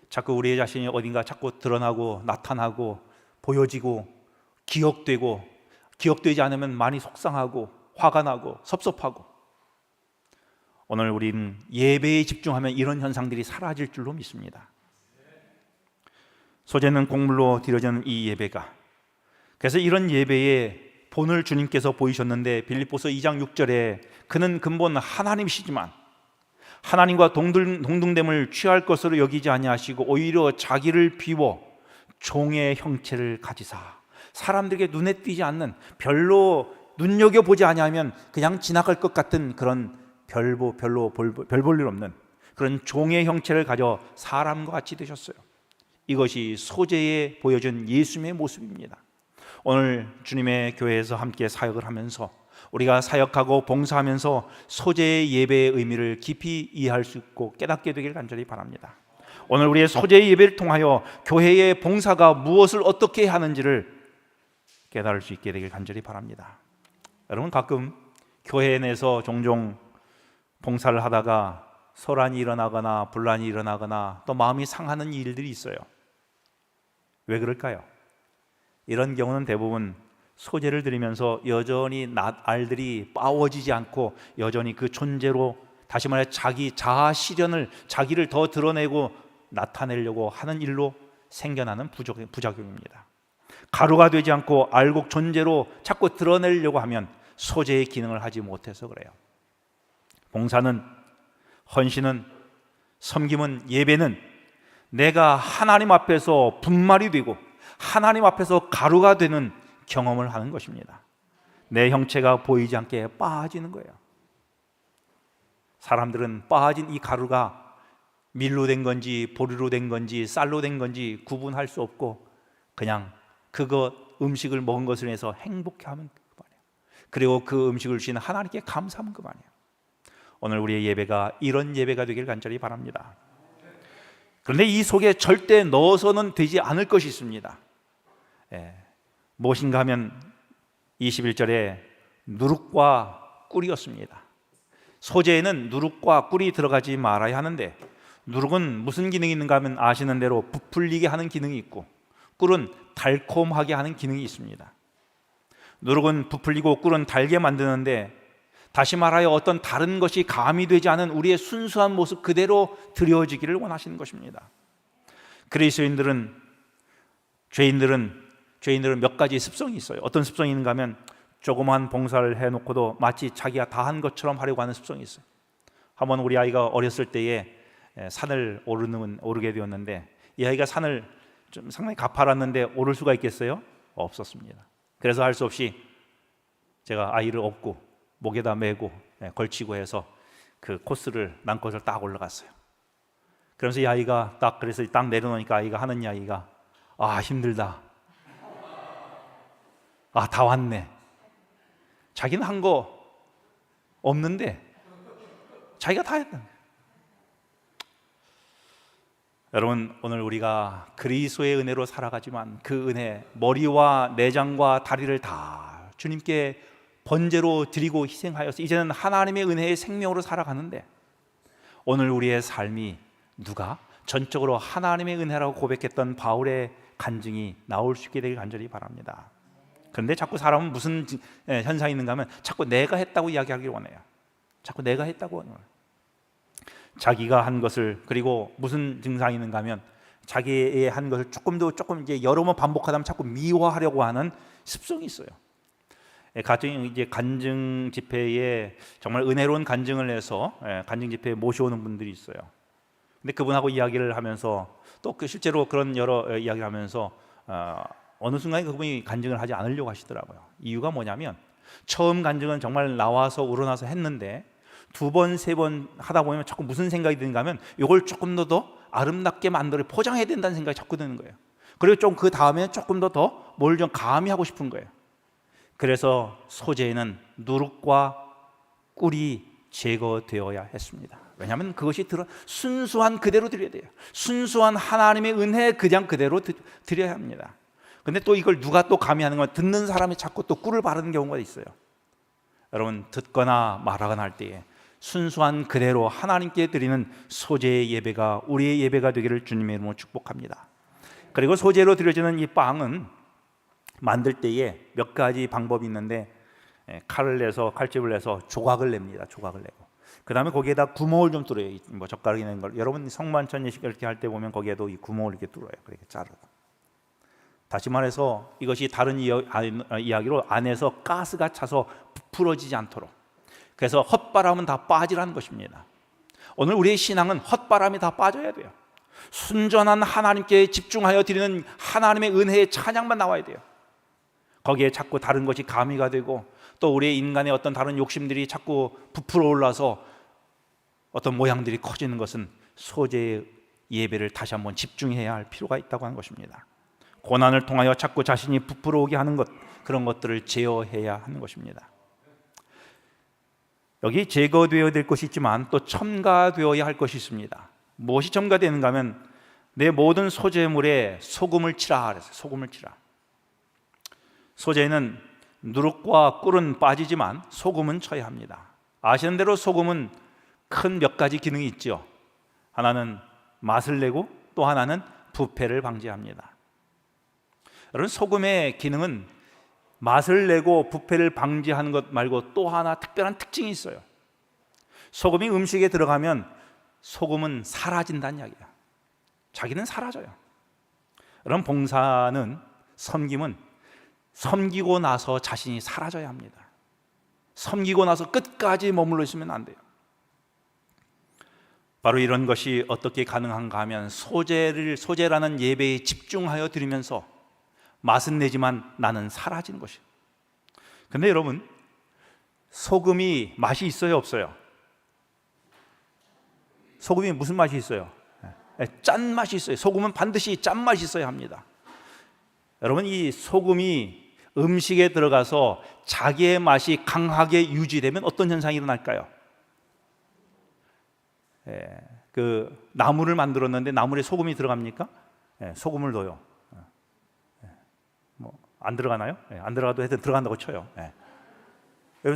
자꾸 우리 자신이 어딘가 자꾸 드러나고 나타나고 보여지고 기억되고, 기억되지 않으면 많이 속상하고 화가 나고 섭섭하고, 오늘 우리는 예배에 집중하면 이런 현상들이 사라질 줄로 믿습니다. 소재는 곡물로 드려지는 이 예배가, 그래서 이런 예배의 본을 주님께서 보이셨는데, 빌립보서 2장 6절에 그는 근본 하나님이시지만 하나님과 동등됨을 취할 것으로 여기지 아니하시고 오히려 자기를 비워 종의 형체를 가지사, 사람들에게 눈에 띄지 않는, 별로 눈여겨보지 아니하면 그냥 지나갈 것 같은 그런 별 볼 일 없는 그런 종의 형체를 가져 사람과 같이 되셨어요. 이것이 소재에 보여준 예수님의 모습입니다. 오늘 주님의 교회에서 함께 사역을 하면서, 우리가 사역하고 봉사하면서 소재의 예배의 의미를 깊이 이해할 수 있고 깨닫게 되길 간절히 바랍니다. 오늘 우리의 소재의 예배를 통하여 교회의 봉사가 무엇을 어떻게 하는지를 깨달을 수 있게 되길 간절히 바랍니다. 여러분, 가끔 교회 내에서 종종 봉사를 하다가 소란이 일어나거나 분란이 일어나거나 또 마음이 상하는 일들이 있어요. 왜 그럴까요? 이런 경우는 대부분 소재를 드리면서 여전히 알들이 빠워지지 않고 여전히 그 존재로, 다시 말해 자기 자아 실현을, 자기를 더 드러내고 나타내려고 하는 일로 생겨나는 부작용입니다. 가루가 되지 않고 알곡 존재로 자꾸 드러내려고 하면 소재의 기능을 하지 못해서 그래요. 봉사는, 헌신은, 섬김은, 예배는 내가 하나님 앞에서 분말이 되고 하나님 앞에서 가루가 되는 경험을 하는 것입니다. 내 형체가 보이지 않게 빠지는 거예요. 사람들은 빠진 이 가루가 밀로 된 건지 보리로 된 건지 쌀로 된 건지 구분할 수 없고 그냥 그것 음식을 먹은 것을 인해서 행복해하면 그만이에요. 그리고 그 음식을 주신 하나님께 감사하면 그만이에요. 오늘 우리의 예배가 이런 예배가 되길 간절히 바랍니다. 그런데 이 속에 절대 넣어서는 되지 않을 것이 있습니다. 무엇인가 하면 21절에 누룩과 꿀이었습니다. 소재에는 누룩과 꿀이 들어가지 말아야 하는데, 누룩은 무슨 기능이 있는가 하면 아시는 대로 부풀리게 하는 기능이 있고, 꿀은 달콤하게 하는 기능이 있습니다. 누룩은 부풀리고 꿀은 달게 만드는데, 다시 말하여 어떤 다른 것이 가미되지 않은 우리의 순수한 모습 그대로 드려지기를 원하시는 것입니다. 그리스도인들은, 죄인들은 몇 가지 습성이 있어요. 어떤 습성이 있는가 하면 조그만 봉사를 해놓고도 마치 자기가 다 한 것처럼 하려고 하는 습성이 있어요. 한번 우리 아이가 어렸을 때에 산을 오르게 되었는데, 이 아이가 산을 좀 상당히 가파랐는데 오를 수가 있겠어요? 없었습니다. 그래서 할 수 없이 제가 아이를 업고 목에다 메고 걸치고 해서 그 코스를 난것을 딱 올라갔어요. 그러면서 이 아이가 그래서 딱 내려놓으니까 아이가 하는 이야기가, 아, 힘들다. 아, 다 왔네. 자기는 한 거 없는데 자기가 다 했다. 여러분, 오늘 우리가 그리스도의 은혜로 살아가지만 그 은혜, 머리와 내장과 다리를 다 주님께 번제로 드리고 희생하여서 이제는 하나님의 은혜의 생명으로 살아가는데, 오늘 우리의 삶이 누가 전적으로 하나님의 은혜라고 고백했던 바울의 간증이 나올 수 있게 되길 간절히 바랍니다. 그런데 자꾸 사람은 무슨 현상이 있는가 하면 자꾸 내가 했다고 이야기하기를 원해요. 자꾸 내가 했다고 원해요. 자기가 한 것을, 그리고 무슨 증상이 있는가 하면 자기의 한 것을 조금 이제 여러 번 반복하다 보면 자꾸 미화하려고 하는 습성이 있어요. 가정 이제 간증 집회에 정말 은혜로운 간증을 해서 간증 집회에 모셔오는 분들이 있어요. 근데 그분하고 이야기를 하면서 또 실제로 그런 여러 이야기를 하면서 어느 순간에 그분이 간증을 하지 않으려고 하시더라고요. 이유가 뭐냐면, 처음 간증은 정말 나와서 우러나서 했는데 두 번, 세 번 하다 보면 자꾸 무슨 생각이 드는가 하면 이걸 조금 더 아름답게 만들어 포장해야 된다는 생각이 자꾸 드는 거예요. 그리고 좀 그 다음에 조금 더 뭘 좀 가미하고 싶은 거예요. 그래서 소재에는 누룩과 꿀이 제거되어야 했습니다. 왜냐하면 그것이 순수한 그대로 드려야 돼요. 순수한 하나님의 은혜 그냥 그대로 드려야 합니다. 근데 또 이걸 누가 또 가미하는 건, 듣는 사람이 자꾸 또 꿀을 바르는 경우가 있어요. 여러분, 듣거나 말하거나 할 때에 순수한 그대로 하나님께 드리는 소재의 예배가 우리의 예배가 되기를 주님의 이름으로 축복합니다. 그리고 소재로 드려지는 이 빵은 만들 때에 몇 가지 방법이 있는데, 칼집을 내서 조각을 냅니다. 조각을 내고 그 다음에 거기에다 구멍을 좀 뚫어요. 뭐 젓가락이 낸 걸, 여러분 성만찬 예식 이렇게 할 때 보면 거기에도 이 구멍을 이렇게 뚫어요. 그렇게 자르고. 다시 말해서 이것이 다른 이야기로 안에서 가스가 차서 부풀어지지 않도록, 그래서 헛바람은 다 빠지라는 것입니다. 오늘 우리의 신앙은 헛바람이 다 빠져야 돼요. 순전한 하나님께 집중하여 드리는 하나님의 은혜의 찬양만 나와야 돼요. 거기에 자꾸 다른 것이 가미가 되고 또 우리의 인간의 어떤 다른 욕심들이 자꾸 부풀어 올라서 어떤 모양들이 커지는 것은 소재의 예배를 다시 한번 집중해야 할 필요가 있다고 하는 것입니다. 고난을 통하여 자꾸 자신이 부풀어 오게 하는 것, 그런 것들을 제어해야 하는 것입니다. 여기 제거되어야 될 것이 있지만 또 첨가되어야 할 것이 있습니다. 무엇이 첨가되는가 하면, 내 모든 소재물에 소금을 치라 그랬어요. 소금을 치라. 소재에는 누룩과 꿀은 빠지지만 소금은 쳐야 합니다. 아시는 대로 소금은 큰 몇 가지 기능이 있죠. 하나는 맛을 내고 또 하나는 부패를 방지합니다. 여러분, 소금의 기능은 맛을 내고 부패를 방지하는 것 말고 또 하나 특별한 특징이 있어요. 소금이 음식에 들어가면 소금은 사라진다는 이야기야. 자기는 사라져요. 여러분, 봉사는, 섬김은 섬기고 나서 자신이 사라져야 합니다. 섬기고 나서 끝까지 머물러 있으면 안 돼요. 바로 이런 것이 어떻게 가능한가 하면, 소재라는 예배에 집중하여 드리면서 맛은 내지만 나는 사라지는 것이에요. 근데 여러분, 소금이 맛이 있어요, 없어요? 소금이 무슨 맛이 있어요? 짠맛이 있어요. 소금은 반드시 짠맛이 있어야 합니다. 여러분, 이 소금이 음식에 들어가서 자기의 맛이 강하게 유지되면 어떤 현상이 일어날까요? 그 나물을 만들었는데 나물에 소금이 들어갑니까? 소금을 넣어요. 뭐 안 들어가나요? 안 들어가도 하여튼 들어간다고 쳐요.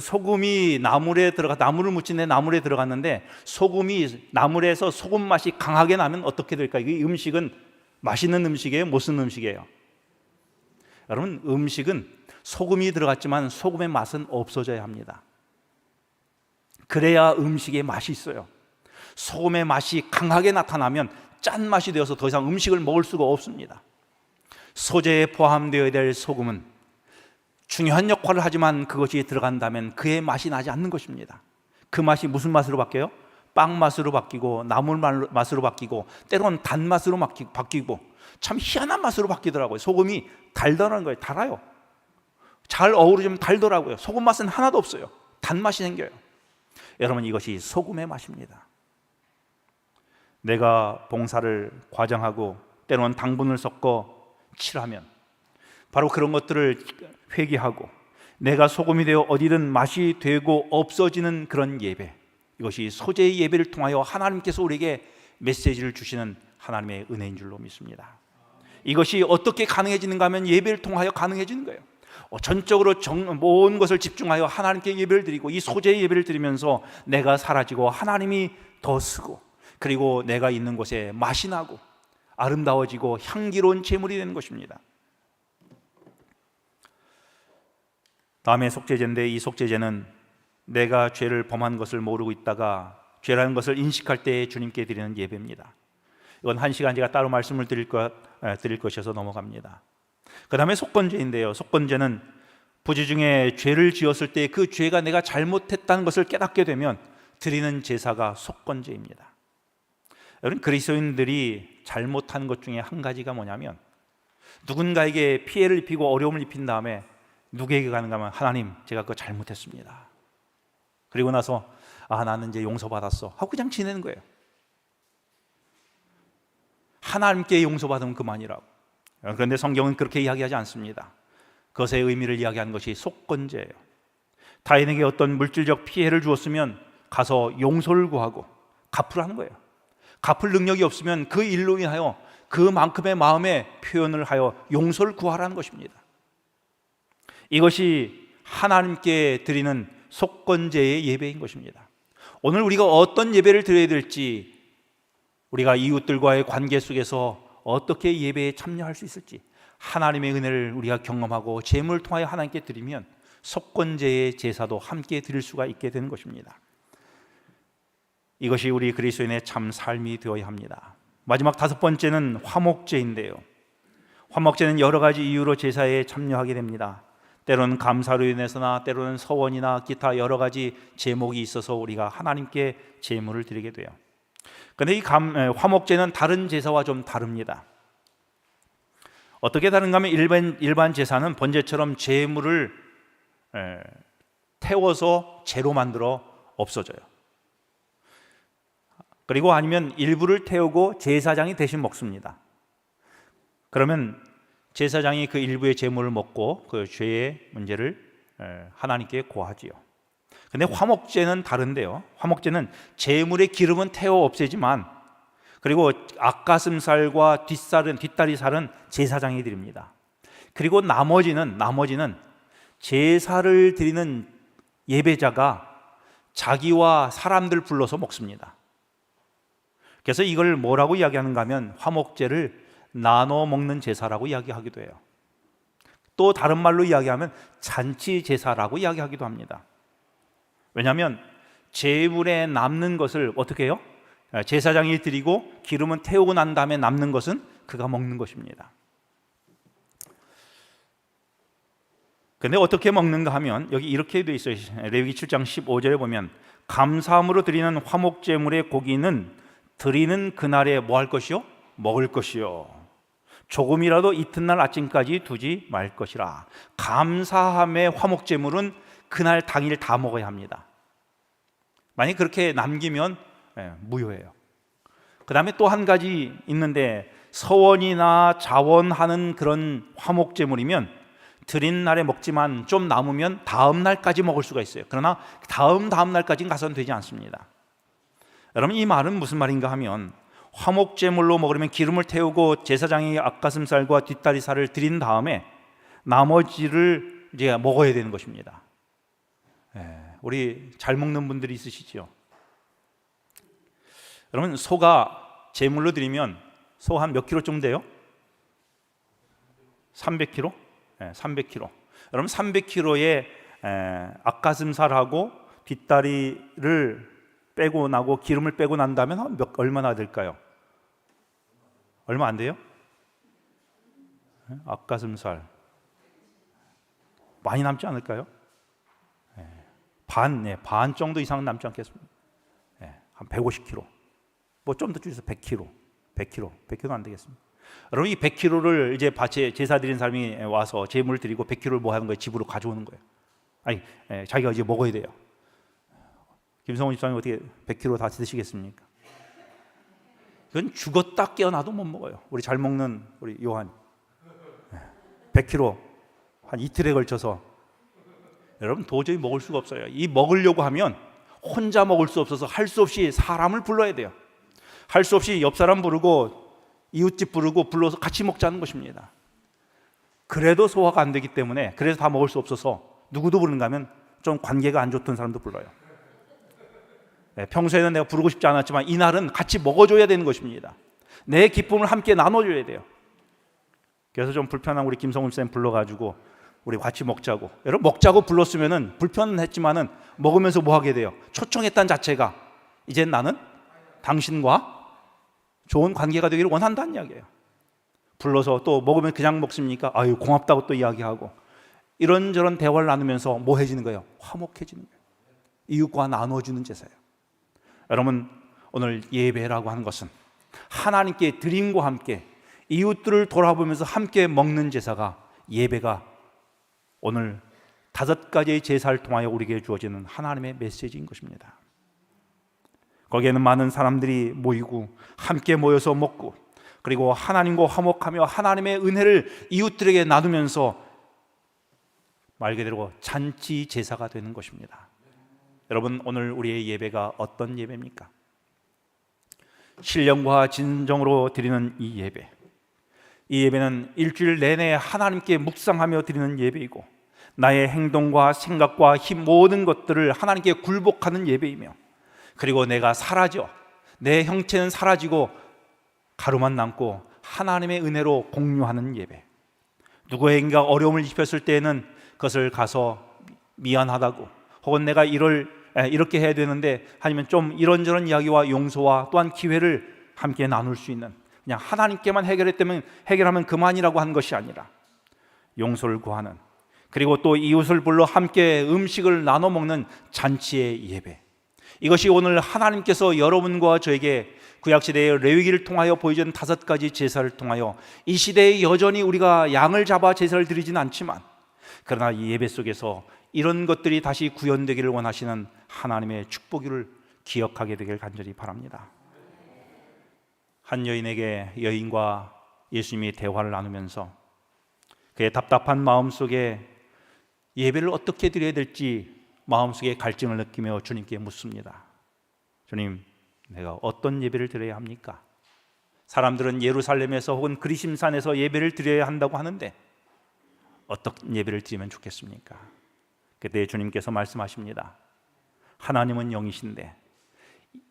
소금이 나물을 무친데 나물에 들어갔는데 소금이 나물에서 소금 맛이 강하게 나면 어떻게 될까요? 이 음식은 맛있는 음식이에요? 못 쓰는 음식이에요? 여러분, 음식은 소금이 들어갔지만 소금의 맛은 없어져야 합니다. 그래야 음식의 맛이 있어요. 소금의 맛이 강하게 나타나면 짠맛이 되어서 더 이상 음식을 먹을 수가 없습니다. 소재에 포함되어야 될 소금은 중요한 역할을 하지만 그것이 들어간다면 그의 맛이 나지 않는 것입니다. 그 맛이 무슨 맛으로 바뀌어요? 빵 맛으로 바뀌고 나물 맛으로 바뀌고 때로는 단맛으로 바뀌고 참 희한한 맛으로 바뀌더라고요. 소금이 달달한 거예요. 달아요. 잘 어우러지면 달더라고요. 소금 맛은 하나도 없어요. 단맛이 생겨요. 여러분, 이것이 소금의 맛입니다. 내가 봉사를 과장하고 때로는 당분을 섞어 칠하면 바로 그런 것들을 회개하고 내가 소금이 되어 어디든 맛이 되고 없어지는 그런 예배, 이것이 소재의 예배를 통하여 하나님께서 우리에게 메시지를 주시는 하나님의 은혜인 줄로 믿습니다. 이것이 어떻게 가능해지는가 하면 예배를 통하여 가능해지는 거예요. 전적으로 모든 것을 집중하여 하나님께 예배를 드리고 이 소재의 예배를 드리면서 내가 사라지고 하나님이 더 쓰고, 그리고 내가 있는 곳에 맛이 나고 아름다워지고 향기로운 제물이 되는 것입니다. 다음에 속죄제인데, 이 속죄제는 내가 죄를 범한 것을 모르고 있다가 죄라는 것을 인식할 때 주님께 드리는 예배입니다. 이건 1시간 제가 따로 말씀을 드릴 것이어서 넘어갑니다. 그 다음에 속건제인데요, 속건제는 부지 중에 죄를 지었을 때 그 죄가 내가 잘못했다는 것을 깨닫게 되면 드리는 제사가 속건제입니다. 여러분, 그리스도인들이 잘못한 것 중에 한 가지가 뭐냐면, 누군가에게 피해를 입히고 어려움을 입힌 다음에 누구에게 가는가 하면, 하나님, 제가 그거 잘못했습니다. 그리고 나서 나는 이제 용서받았어 하고 그냥 지내는 거예요. 하나님께 용서받으면 그만이라고. 그런데 성경은 그렇게 이야기하지 않습니다. 그것의 의미를 이야기하는 것이 속건제예요. 타인에게 어떤 물질적 피해를 주었으면 가서 용서를 구하고 갚으라는 거예요. 갚을 능력이 없으면 그 일로 인하여 그만큼의 마음의 표현을 하여 용서를 구하라는 것입니다. 이것이 하나님께 드리는 속건제의 예배인 것입니다. 오늘 우리가 어떤 예배를 드려야 될지, 우리가 이웃들과의 관계 속에서 어떻게 예배에 참여할 수 있을지, 하나님의 은혜를 우리가 경험하고 제물을 통하여 하나님께 드리면 속건제의 제사도 함께 드릴 수가 있게 되는 것입니다. 이것이 우리 그리스도인의 참 삶이 되어야 합니다. 마지막 5번째는 화목제인데요, 화목제는 여러 가지 이유로 제사에 참여하게 됩니다. 때로는 감사로 인해서나 때로는 서원이나 기타 여러 가지 제목이 있어서 우리가 하나님께 제물을 드리게 돼요. 그런데 이 화목제는 다른 제사와 좀 다릅니다. 어떻게 다른가 하면 일반 제사는 번제처럼 제물을 태워서 재로 만들어 없어져요. 그리고 아니면 일부를 태우고 제사장이 대신 먹습니다. 그러면 제사장이 그 일부의 제물을 먹고 그 죄의 문제를 하나님께 고하지요. 그런데 화목제는 다른데요, 화목제는 제물의 기름은 태워 없애지만, 그리고 앞가슴살과 뒷다리살은 제사장이 드립니다. 그리고 나머지는 제사를 드리는 예배자가 자기와 사람들 불러서 먹습니다. 그래서 이걸 뭐라고 이야기하는가 하면 화목제를 나눠 먹는 제사라고 이야기하기도 해요. 또 다른 말로 이야기하면 잔치 제사라고 이야기하기도 합니다. 왜냐하면 제물에 남는 것을 어떻게 해요? 제사장이 드리고 기름은 태우고 난 다음에 남는 것은 그가 먹는 것입니다. 그런데 어떻게 먹는가 하면 여기 이렇게 되어 있어요. 레위기 7장 15절에 보면, 감사함으로 드리는 화목제물의 고기는 드리는 그날에 뭐 할 것이요? 먹을 것이요, 조금이라도 이튿날 아침까지 두지 말 것이라. 감사함의 화목제물은 그날 당일 다 먹어야 합니다. 만약 그렇게 남기면 무효예요. 그 다음에 또 한 가지 있는데, 서원이나 자원하는 그런 화목제물이면 드린 날에 먹지만 좀 남으면 다음 날까지 먹을 수가 있어요. 그러나 다음 날까지는 가서는 되지 않습니다. 여러분, 이 말은 무슨 말인가 하면, 화목제물로 먹으려면 기름을 태우고 제사장이 앞가슴살과 뒷다리살을 드린 다음에 나머지를 이제 먹어야 되는 것입니다. 우리 잘 먹는 분들이 있으시죠? 여러분, 소가 제물로 드리면 소 한 몇 킬로 정도 돼요? 300kg? 300kg. 여러분, 300kg의 앞가슴살하고 뒷다리를 빼고 나고 기름을 빼고 난 다음에 얼마나 될까요? 얼마 안 돼요? 앞가슴살 많이 남지 않을까요? 반 정도 이상은 남지 않겠습니까? 한 150kg, 뭐 좀 더 줄여서 100kg는 안 되겠습니다. 여러분, 이 100kg를 이제 제사 드린 사람이 와서 제물을 드리고 100kg를 뭐 하는 거예요? 집으로 가져오는 거예요. 아니, 자기가 이제 먹어야 돼요. 김성훈 집사님 어떻게 100kg 다 드시겠습니까? 이건 죽었다 깨어나도 못 먹어요. 우리 잘 먹는 우리 요한 100kg 한 이틀에 걸쳐서 여러분 도저히 먹을 수가 없어요. 이 먹으려고 하면 혼자 먹을 수 없어서 할 수 없이 사람을 불러야 돼요. 할 수 없이 옆 사람 부르고 이웃집 부르고 불러서 같이 먹자는 것입니다. 그래도 소화가 안 되기 때문에, 그래서 다 먹을 수 없어서 누구도 부르는가 하면 좀 관계가 안 좋던 사람도 불러요. 평소에는 내가 부르고 싶지 않았지만 이날은 같이 먹어줘야 되는 것입니다. 내 기쁨을 함께 나눠줘야 돼요. 그래서 좀 불편한 우리 김성훈 쌤 불러가지고 우리 같이 먹자고. 여러분, 먹자고 불렀으면은 불편은 했지만은 먹으면서 뭐 하게 돼요? 초청했다는 자체가 이제 나는 당신과 좋은 관계가 되기를 원한다는 이야기예요. 불러서 또 먹으면 그냥 먹습니까? 아유 고맙다고 또 이야기하고 이런저런 대화를 나누면서 뭐 해지는 거예요? 화목해지는 거예요. 이웃과 나눠주는 제사예요. 여러분, 오늘 예배라고 하는 것은 하나님께 드림과 함께 이웃들을 돌아보면서 함께 먹는 제사가, 예배가 오늘 5가지의 제사를 통하여 우리에게 주어지는 하나님의 메시지인 것입니다. 거기에는 많은 사람들이 모이고 함께 모여서 먹고, 그리고 하나님과 화목하며 하나님의 은혜를 이웃들에게 나누면서 말 그대로 잔치 제사가 되는 것입니다. 여러분, 오늘 우리의 예배가 어떤 예배입니까? 신령과 진정으로 드리는 이 예배, 이 예배는 일주일 내내 하나님께 묵상하며 드리는 예배이고, 나의 행동과 생각과 힘 모든 것들을 하나님께 굴복하는 예배이며, 그리고 내가 사라져, 내 형체는 사라지고 가루만 남고 하나님의 은혜로 공유하는 예배. 누구에게인가 어려움을 입혔을 때에는 그것을 가서 미안하다고, 혹은 내가 이렇게 해야 되는데 아니면 좀 이런저런 이야기와 용서와 또한 기회를 함께 나눌 수 있는, 그냥 하나님께만 해결하면 그만이라고 하는 것이 아니라 용서를 구하는, 그리고 또 이웃을 불러 함께 음식을 나눠 먹는 잔치의 예배. 이것이 오늘 하나님께서 여러분과 저에게 구약시대의 레위기를 통하여 보여준 5가지 제사를 통하여 이 시대에 여전히 우리가 양을 잡아 제사를 드리지는 않지만, 그러나 이 예배 속에서 이런 것들이 다시 구현되기를 원하시는 하나님의 축복을 기억하게 되길 간절히 바랍니다. 한 여인에게 여인과 예수님이 대화를 나누면서 그의 답답한 마음속에 예배를 어떻게 드려야 될지 마음속에 갈증을 느끼며 주님께 묻습니다. 주님, 내가 어떤 예배를 드려야 합니까? 사람들은 예루살렘에서 혹은 그리심산에서 예배를 드려야 한다고 하는데 어떤 예배를 드리면 좋겠습니까? 그때 주님께서 말씀하십니다. 하나님은 영이신데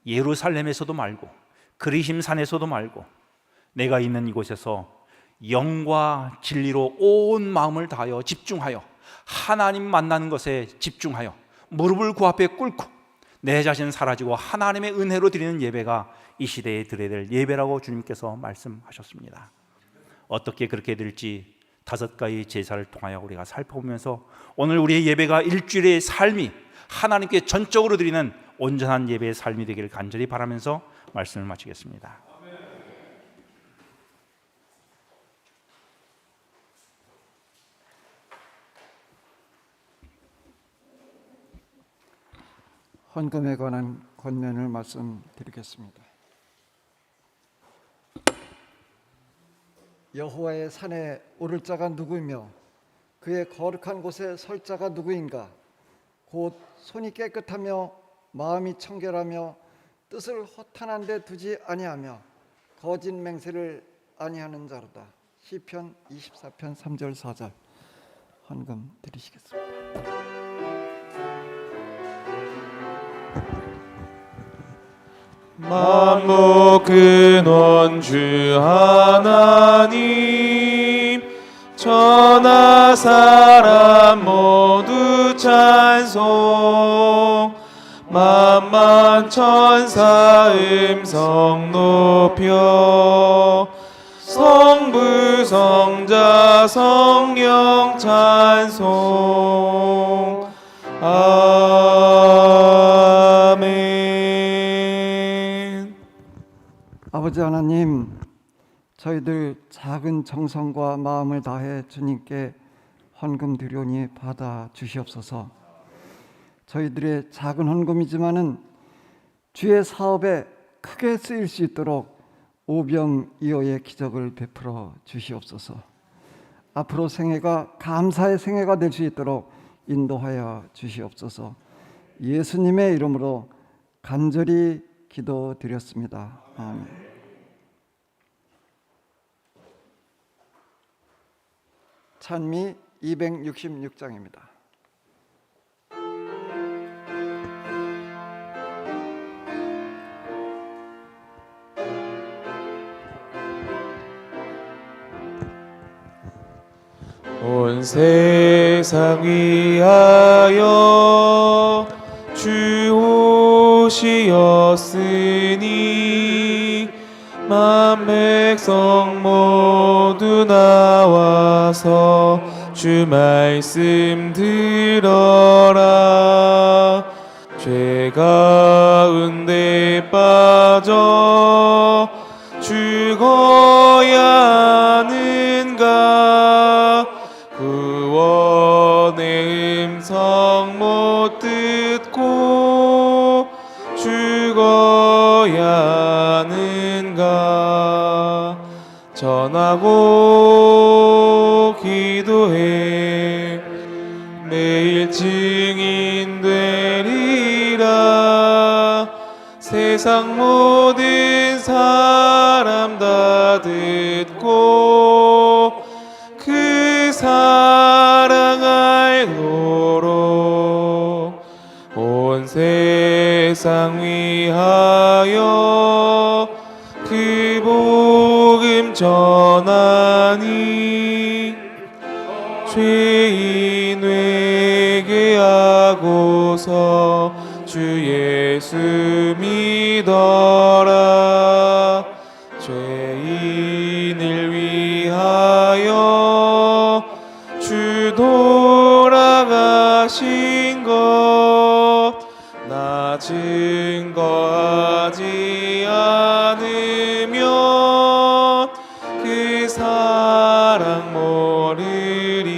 예루살렘에서도 말고 그리심산에서도 말고 내가 있는 이곳에서 영과 진리로 온 마음을 다하여 집중하여 하나님 만나는 것에 집중하여 무릎을 그 앞에 꿇고 내 자신 사라지고 하나님의 은혜로 드리는 예배가 이 시대에 드려야 될 예배라고 주님께서 말씀하셨습니다. 어떻게 그렇게 될지 5가지 제사를 통하여 우리가 살펴보면서 오늘 우리의 예배가 일주일의 삶이 하나님께 전적으로 드리는 온전한 예배의 삶이 되기를 간절히 바라면서 말씀을 마치겠습니다. 헌금에 관한 권면을 말씀드리겠습니다. 여호와의 산에 오를 자가 누구이며 그의 거룩한 곳에 설 자가 누구인가? 곧 손이 깨끗하며 마음이 청결하며 뜻을 허탄한 데 두지 아니하며 거짓 맹세를 아니하는 자로다. 시편 24편 3절 4절 헌금 드리시겠습니다. 만국 근원 주 하나님, 천하 사람 모두 찬송. 만만 천사 음성 높여 성부 성자 성령 찬송. 아멘. 아버지 하나님, 저희들 작은 정성과 마음을 다해 주님께 헌금 드리오니 받아 주시옵소서. 저희들의 작은 헌금이지만은 주의 사업에 크게 쓰일 수 있도록 오병이어의 기적을 베풀어 주시옵소서. 앞으로 생애가 감사의 생애가 될 수 있도록 인도하여 주시옵소서. 예수님의 이름으로 간절히 기도드렸습니다. 아멘. 찬미 266장입니다. 온 세상 위하여 주 오시었으니 만 백성 모두 나와서 주 말씀 들어라. 죄 가운데 빠져 죽어야 하는가. 구원의 음성 못 듣고 죽어야 하는가. 전하고 기도해 매일 증인 되리라. 세상 모든 사람 다 듣고 그 사랑 알도록 온 세상 위하여 그 복음 전하니 죄인 회개하고서 주 예수 믿어라. 죄인을 위하여 주 돌아가신 것 나 증거하지 않으면 그 사랑 모르리.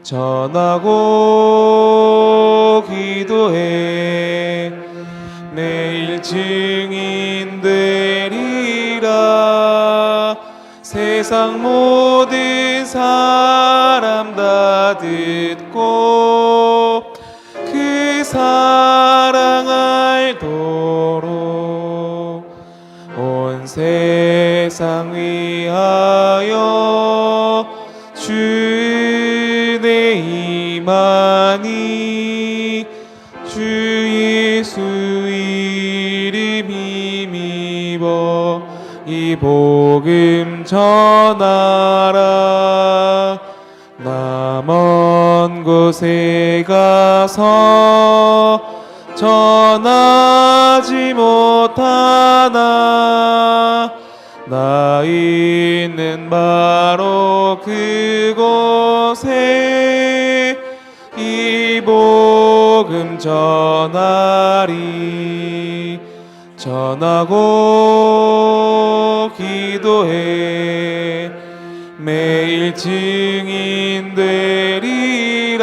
전하고 기도해 매일 증인 되리라. 세상 모든 사람 다 듣고 그 사랑 알도록 온 세상 위하여 주 은혜 임하니 주 예수 이름 힘입어 이 복음 전하라. 나 먼 곳에 가서 전하지 못하나 나 있는 바로 그곳에 이 복음 전하리. 전하고 기도해 매일 증인 되리라.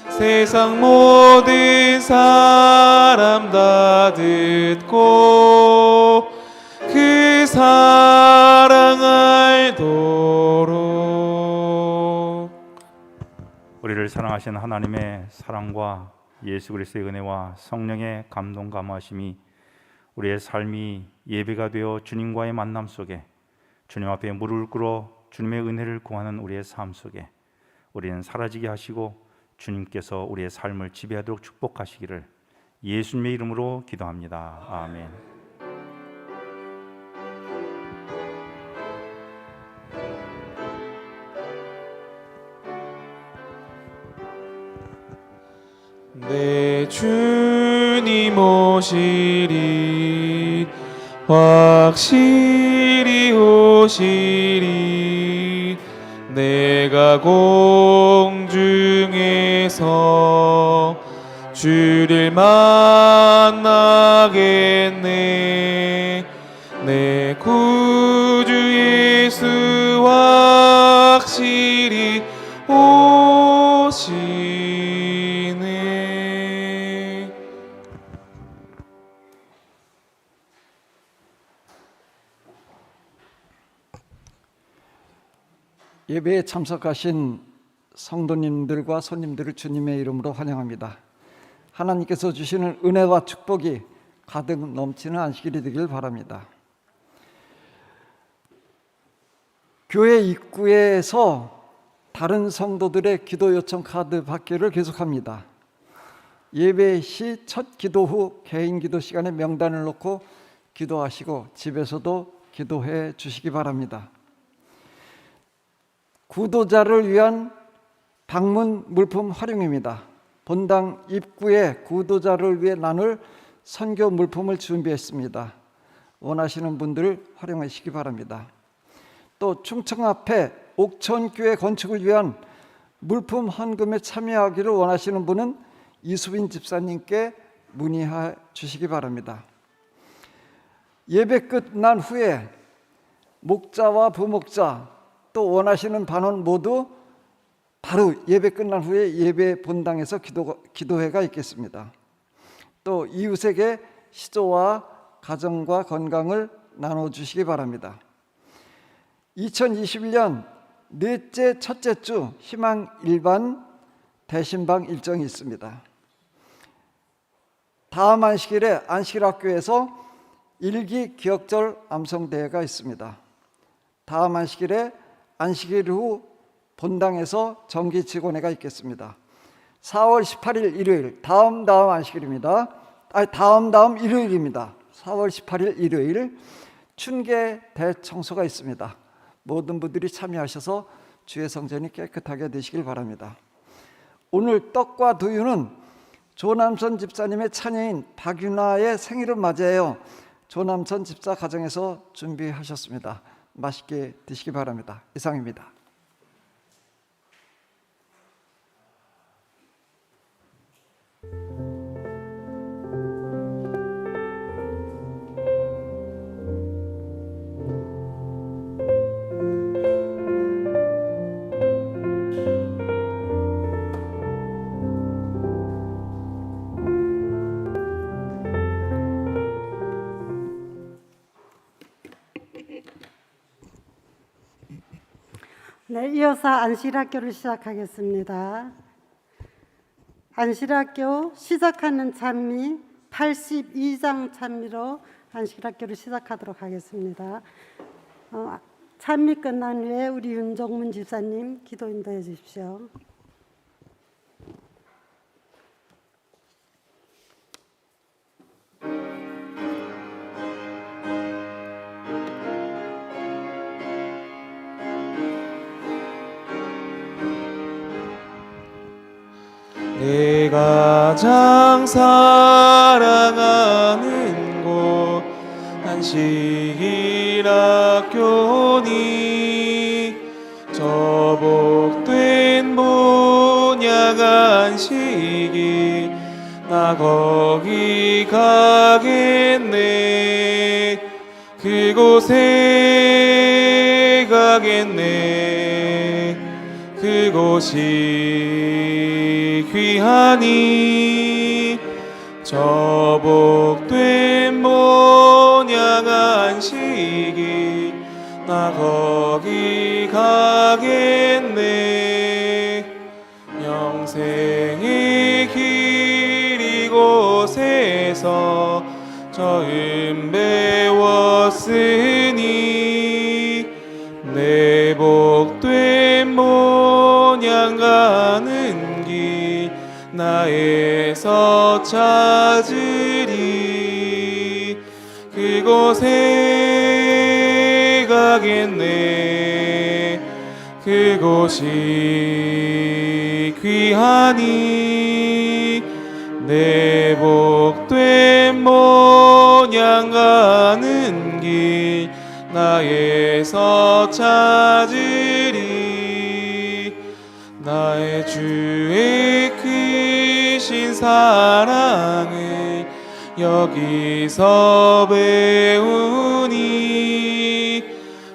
세상 모든 사람 다 듣고 그 사랑 알도록. 우리를 사랑하신 하나님의 사랑과 예수 그리스도의 은혜와 성령의 감동 감화심이 우리의 삶이 예배가 되어 주님과의 만남 속에 주님 앞에 무릎을 꿇어 주님의 은혜를 구하는 우리의 삶 속에 우리는 사라지게 하시고 주님께서 우리의 삶을 지배하도록 축복하시기를 예수님의 이름으로 기도합니다. 아멘. 내 주님 오시리 확실히 오시리. 내가 공중에서 주를 만나겠네. 내 구주 예수 확실히 오시네. 예배에 참석하신 성도님들과 손님들을 주님의 이름으로 환영합니다. 하나님께서 주시는 은혜와 축복이 가득 넘치는 안식일이 되길 바랍니다. 교회 입구에서 다른 성도들의 기도 요청 카드 받기를 계속합니다. 예배 시 첫 기도 후 개인 기도 시간에 명단을 놓고 기도하시고 집에서도 기도해 주시기 바랍니다. 구도자를 위한 방문 물품 활용입니다. 본당 입구에 구도자를 위해 나눌 선교 물품을 준비했습니다. 원하시는 분들 활용하시기 바랍니다. 또 충청 앞에 옥천교회 건축을 위한 물품 헌금에 참여하기를 원하시는 분은 이수빈 집사님께 문의해 주시기 바랍니다. 예배 끝난 후에 목자와 부목자 또 원하시는 반원 모두 바로 예배 끝난 후에 예배 본당에서 기도회가 있겠습니다. 또 이웃에게 시조와 가정과 건강을 나눠주시기 바랍니다. 2021년 넷째 첫째 주 희망 일반 대신방 일정이 있습니다. 다음 안식일에 안식일학교에서 일기 기억절 암송대회가 있습니다. 다음 안식일에 안식일 후 본당에서 정기직원회가 있겠습니다. 4월 18일 일요일 다음 안식일입니다. 다음 일요일입니다. 4월 18일 일요일 춘계 대청소가 있습니다. 모든 분들이 참여하셔서 주의 성전이 깨끗하게 되시길 바랍니다. 오늘 떡과 두유는 조남선 집사님의 차녀인 박윤아의 생일을 맞이해요. 조남선 집사 가정에서 준비하셨습니다. 맛있게 드시기 바랍니다. 이상입니다. 네, 이어서 안식일학교를 시작하겠습니다. 안식일학교 시작하는 찬미 82장 찬미로 안식일학교를 시작하도록 하겠습니다. 찬미 끝난 후에 우리 윤정문 집사님 기도 인도해 주십시오. 내가 가장 사랑하는 곳 안식일학교니 저복된 본향 안식일 나 거기 가겠네 그곳에 가겠네 그곳이 귀하니 저복된 본향 안식일 나 거기 가겠네 영생의 길 이곳에서 처음 배웠으니 내 복된 본향 가는 길 나에서 찾으리 그곳에 가겠네 그곳이 귀하니 내 복된 본향 가는 길 나에서 찾으리 나의 주의 크신 사랑을 여기서 배우니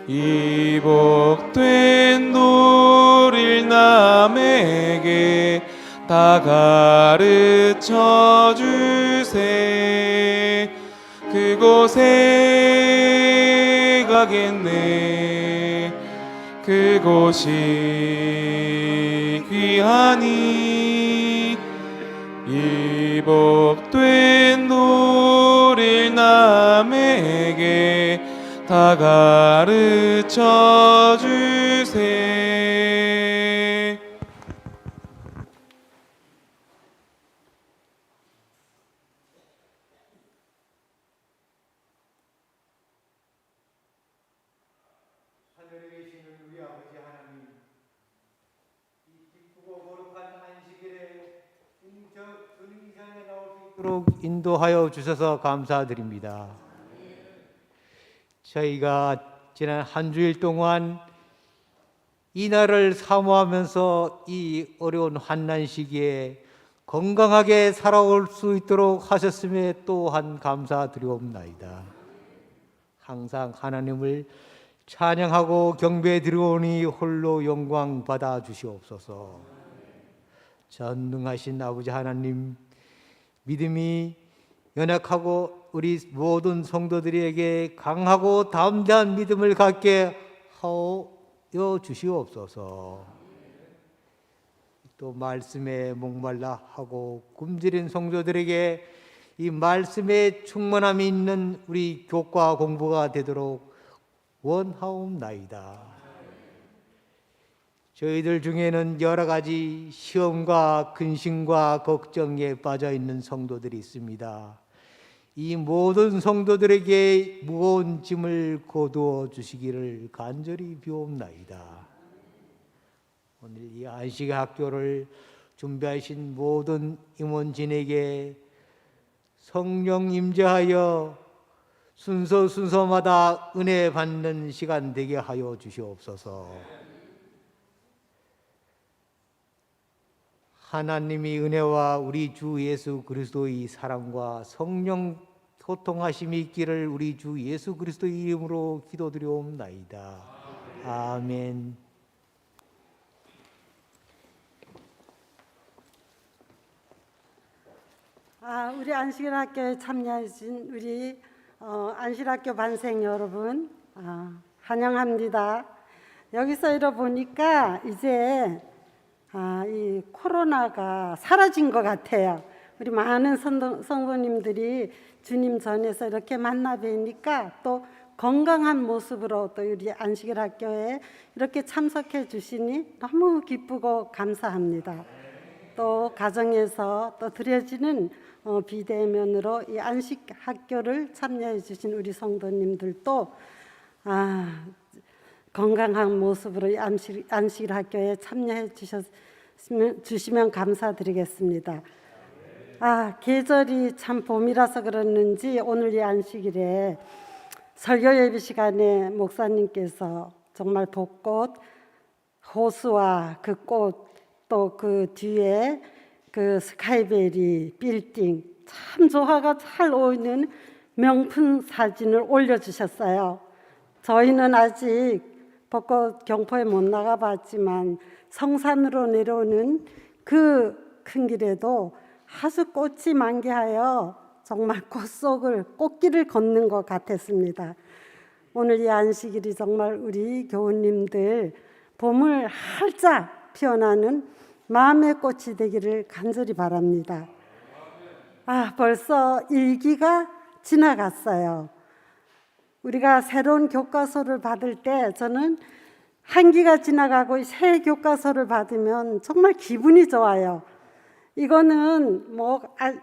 이 복된 도를 남에게 다 가르쳐 주세 그곳에 가겠네 그곳이 귀하니 이 복된 노를 남에게 다 가르쳐 주세. 하늘에 계시는 우리 아버지 하나님, 이 기쁘고 거룩한 안식일에 주님상에 나올 수 있도록 인도하여 주셔서 감사드립니다. 저희가 지난 한 주일 동안 이 날을 사모하면서 이 어려운 환난 시기에 건강하게 살아올 수 있도록 하셨음에 또한 감사드리옵나이다. 항상 하나님을 찬양하고 경배드리오니 홀로 영광 받아 주시옵소서. 전능하신 아버지 하나님, 믿음이 연약하고 우리 모든 성도들에게 강하고 담대한 믿음을 갖게 하여 주시옵소서. 또 말씀에 목말라 하고 굶주린 성도들에게 이 말씀에 충만함이 있는 우리 교과 공부가 되도록 원하옵나이다. 저희들 중에는 여러 가지 시험과 근심과 걱정에 빠져 있는 성도들이 있습니다. 이 모든 성도들에게 무거운 짐을 거두어 주시기를 간절히 비옵나이다. 오늘 이 안식 학교를 준비하신 모든 임원진에게 성령 임재하여 순서마다 은혜 받는 시간 되게 하여 주시옵소서. 하나님의 은혜와 우리 주 예수 그리스도의 사랑과 성령 교통하심이 있기를 우리 주 예수 그리스도의 이름으로 기도드리옵나이다. 아멘. 우리 안식일 학교에 참여하신 우리 안식학교 반생 여러분 환영합니다. 여기서 이러보니까 이제 이 코로나가 사라진 것 같아요. 우리 많은 성도님들이 주님 전에서 이렇게 만나 뵈니까 또 건강한 모습으로 또 우리 안식일 학교에 이렇게 참석해 주시니 너무 기쁘고 감사합니다. 또 가정에서 또 드려지는 비대면으로 이 안식 학교를 참여해 주신 우리 성도님들도 건강한 모습으로 이 안식 학교에 참여해 주시면 감사드리겠습니다. 계절이 참 봄이라서 그랬는지 오늘 이 안식일에 설교 예배 시간에 목사님께서 정말 벚꽃, 호수와 그 꽃, 또 그 뒤에 그 스카이베리 빌딩 참 조화가 잘 어울리는 명품 사진을 올려주셨어요. 저희는 아직 벚꽃 경포에 못 나가봤지만 성산으로 내려오는 그 큰 길에도 아주 꽃이 만개하여 정말 꽃길을 걷는 것 같았습니다. 오늘 이 안식일이 정말 우리 교우님들 봄을 활짝 피어나는 마음의 꽃이 되기를 간절히 바랍니다. 벌써 1기가 지나갔어요. 우리가 새로운 교과서를 받을 때 저는 1기가 지나가고 새 교과서를 받으면 정말 기분이 좋아요. 이거는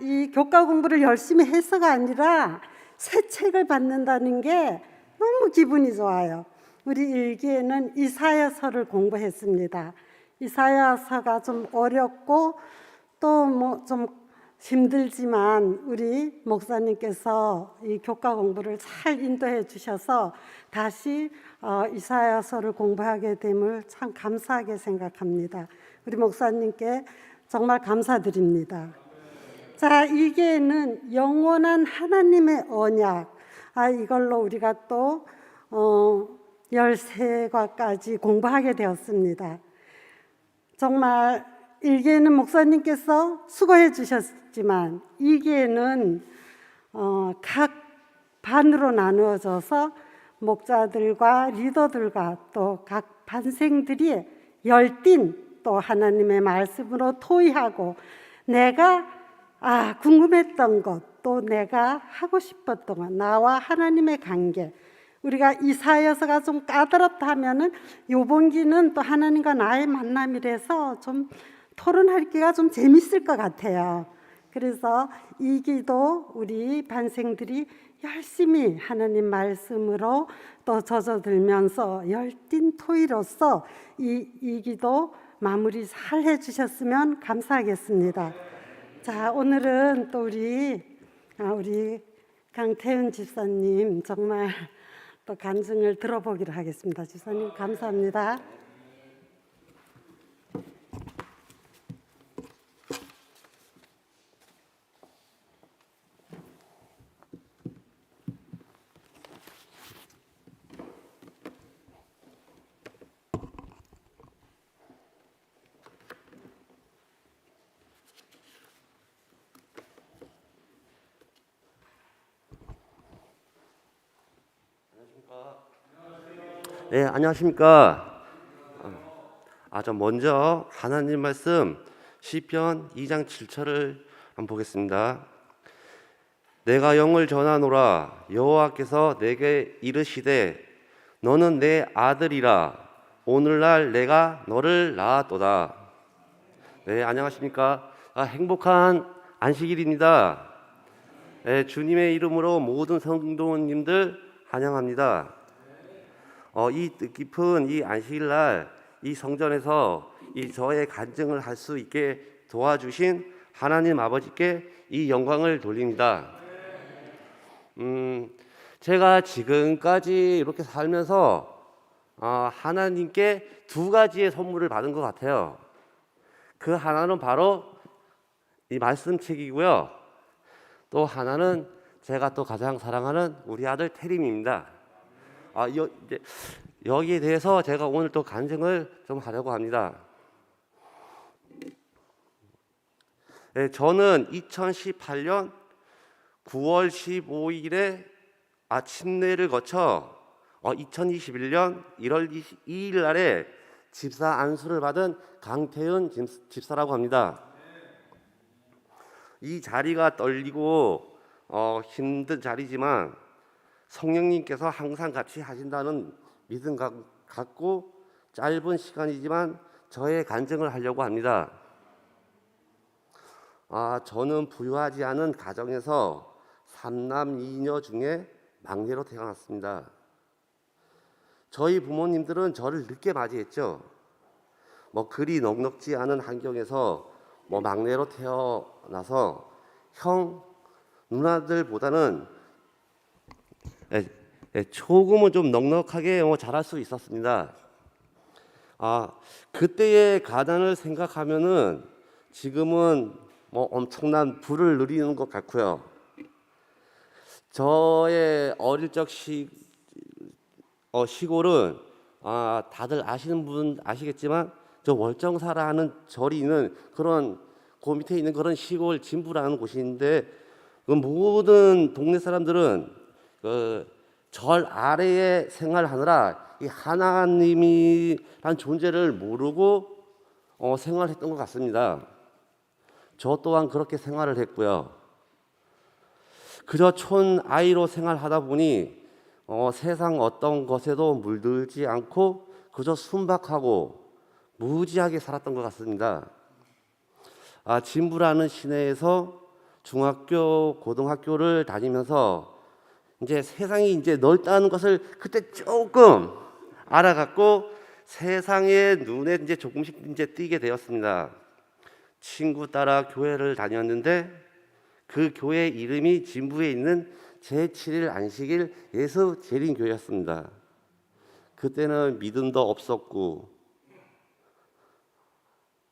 이 교과 공부를 열심히 해서가 아니라 새 책을 받는다는 게 너무 기분이 좋아요. 우리 1기에는 이사야서를 공부했습니다. 이사야서가 좀 어렵고 또 좀 힘들지만 우리 목사님께서 이 교과 공부를 잘 인도해 주셔서 다시 이사야서를 공부하게 됨을 참 감사하게 생각합니다. 우리 목사님께 정말 감사드립니다. 자, 이게는 영원한 하나님의 언약. 이걸로 우리가 또 13과까지 공부하게 되었습니다. 정말 1기에는 목사님께서 수고해 주셨지만 2기에는 각 반으로 나누어져서 목자들과 리더들과 또 각 반생들이 열띤 또 하나님의 말씀으로 토의하고 내가 궁금했던 것 또 내가 하고 싶었던 것 나와 하나님의 관계 우리가 이사여서가 좀 까다롭다 하면은 요번기는 또 하나님과 나의 만남이라서 좀 토론하기가 좀 재밌을 것 같아요. 그래서 이 기도 우리 반생들이 열심히 하나님 말씀으로 또 젖어들면서 열띤 토의로서 이 기도 마무리 잘 해주셨으면 감사하겠습니다. 자, 오늘은 또 우리 강태윤 집사님 정말 또 간증을 들어보기로 하겠습니다. 집사님 감사합니다. 네, 안녕하십니까. 저 먼저 하나님 말씀 시편 2장 7절을 한번 보겠습니다. 내가 영을 전하노라 여호와께서 내게 이르시되 너는 내 아들이라 오늘날 내가 너를 낳았도다. 네, 안녕하십니까. 행복한 안식일입니다. 네, 주님의 이름으로 모든 성도님들 환영합니다. 이 뜻깊은 이 안식일날 이 성전에서 이 저의 간증을 할 수 있게 도와주신 하나님 아버지께 이 영광을 돌립니다. 제가 지금까지 이렇게 살면서 하나님께 두 가지의 선물을 받은 것 같아요. 그 하나는 바로 이 말씀책이고요. 또 하나는 제가 또 가장 사랑하는 우리 아들 태림입니다. 여기에 대해서 제가 오늘 또 간증을 좀 하려고 합니다. 네, 저는 2018년 9월 15일에 침례를 거쳐 2021년 1월 22일 날에 집사 안수를 받은 강태윤 집사라고 합니다. 이 자리가 떨리고 힘든 자리지만 성령님께서 항상 같이 하신다는 믿음 갖고 짧은 시간이지만 저의 간증을 하려고 합니다. 저는 부유하지 않은 가정에서 3남 2녀 중에 막내로 태어났습니다. 저희 부모님들은 저를 늦게 맞이했죠. 그리 넉넉지 않은 환경에서 막내로 태어나서 형 누나들보다는 조금은 좀 넉넉하게 자랄 수 있었습니다. 그때의 가난을 생각하면은 지금은 엄청난 부를 누리는 것 같고요. 저의 어릴 적 시골은 다들 아시는 분 아시겠지만 저 월정사라 하는 절이 있는 그런 그 밑에 있는 그런 시골 진부라는 곳인데 그 모든 동네 사람들은 절 아래에 생활하느라 이 하나님이란 존재를 모르고 생활했던 것 같습니다. 저 또한 그렇게 생활을 했고요. 그저 촌 아이로 생활하다 보니 세상 어떤 것에도 물들지 않고 그저 순박하고 무지하게 살았던 것 같습니다. 진부라는 시내에서 중학교, 고등학교를 다니면서 이제 세상이 이제 넓다는 것을 그때 조금 알아갖고 세상의 눈에 이제 조금씩 이제 띄게 되었습니다. 친구 따라 교회를 다녔는데 그 교회 이름이 진부에 있는 제7일 안식일 예수 재림교회였습니다. 그때는 믿음도 없었고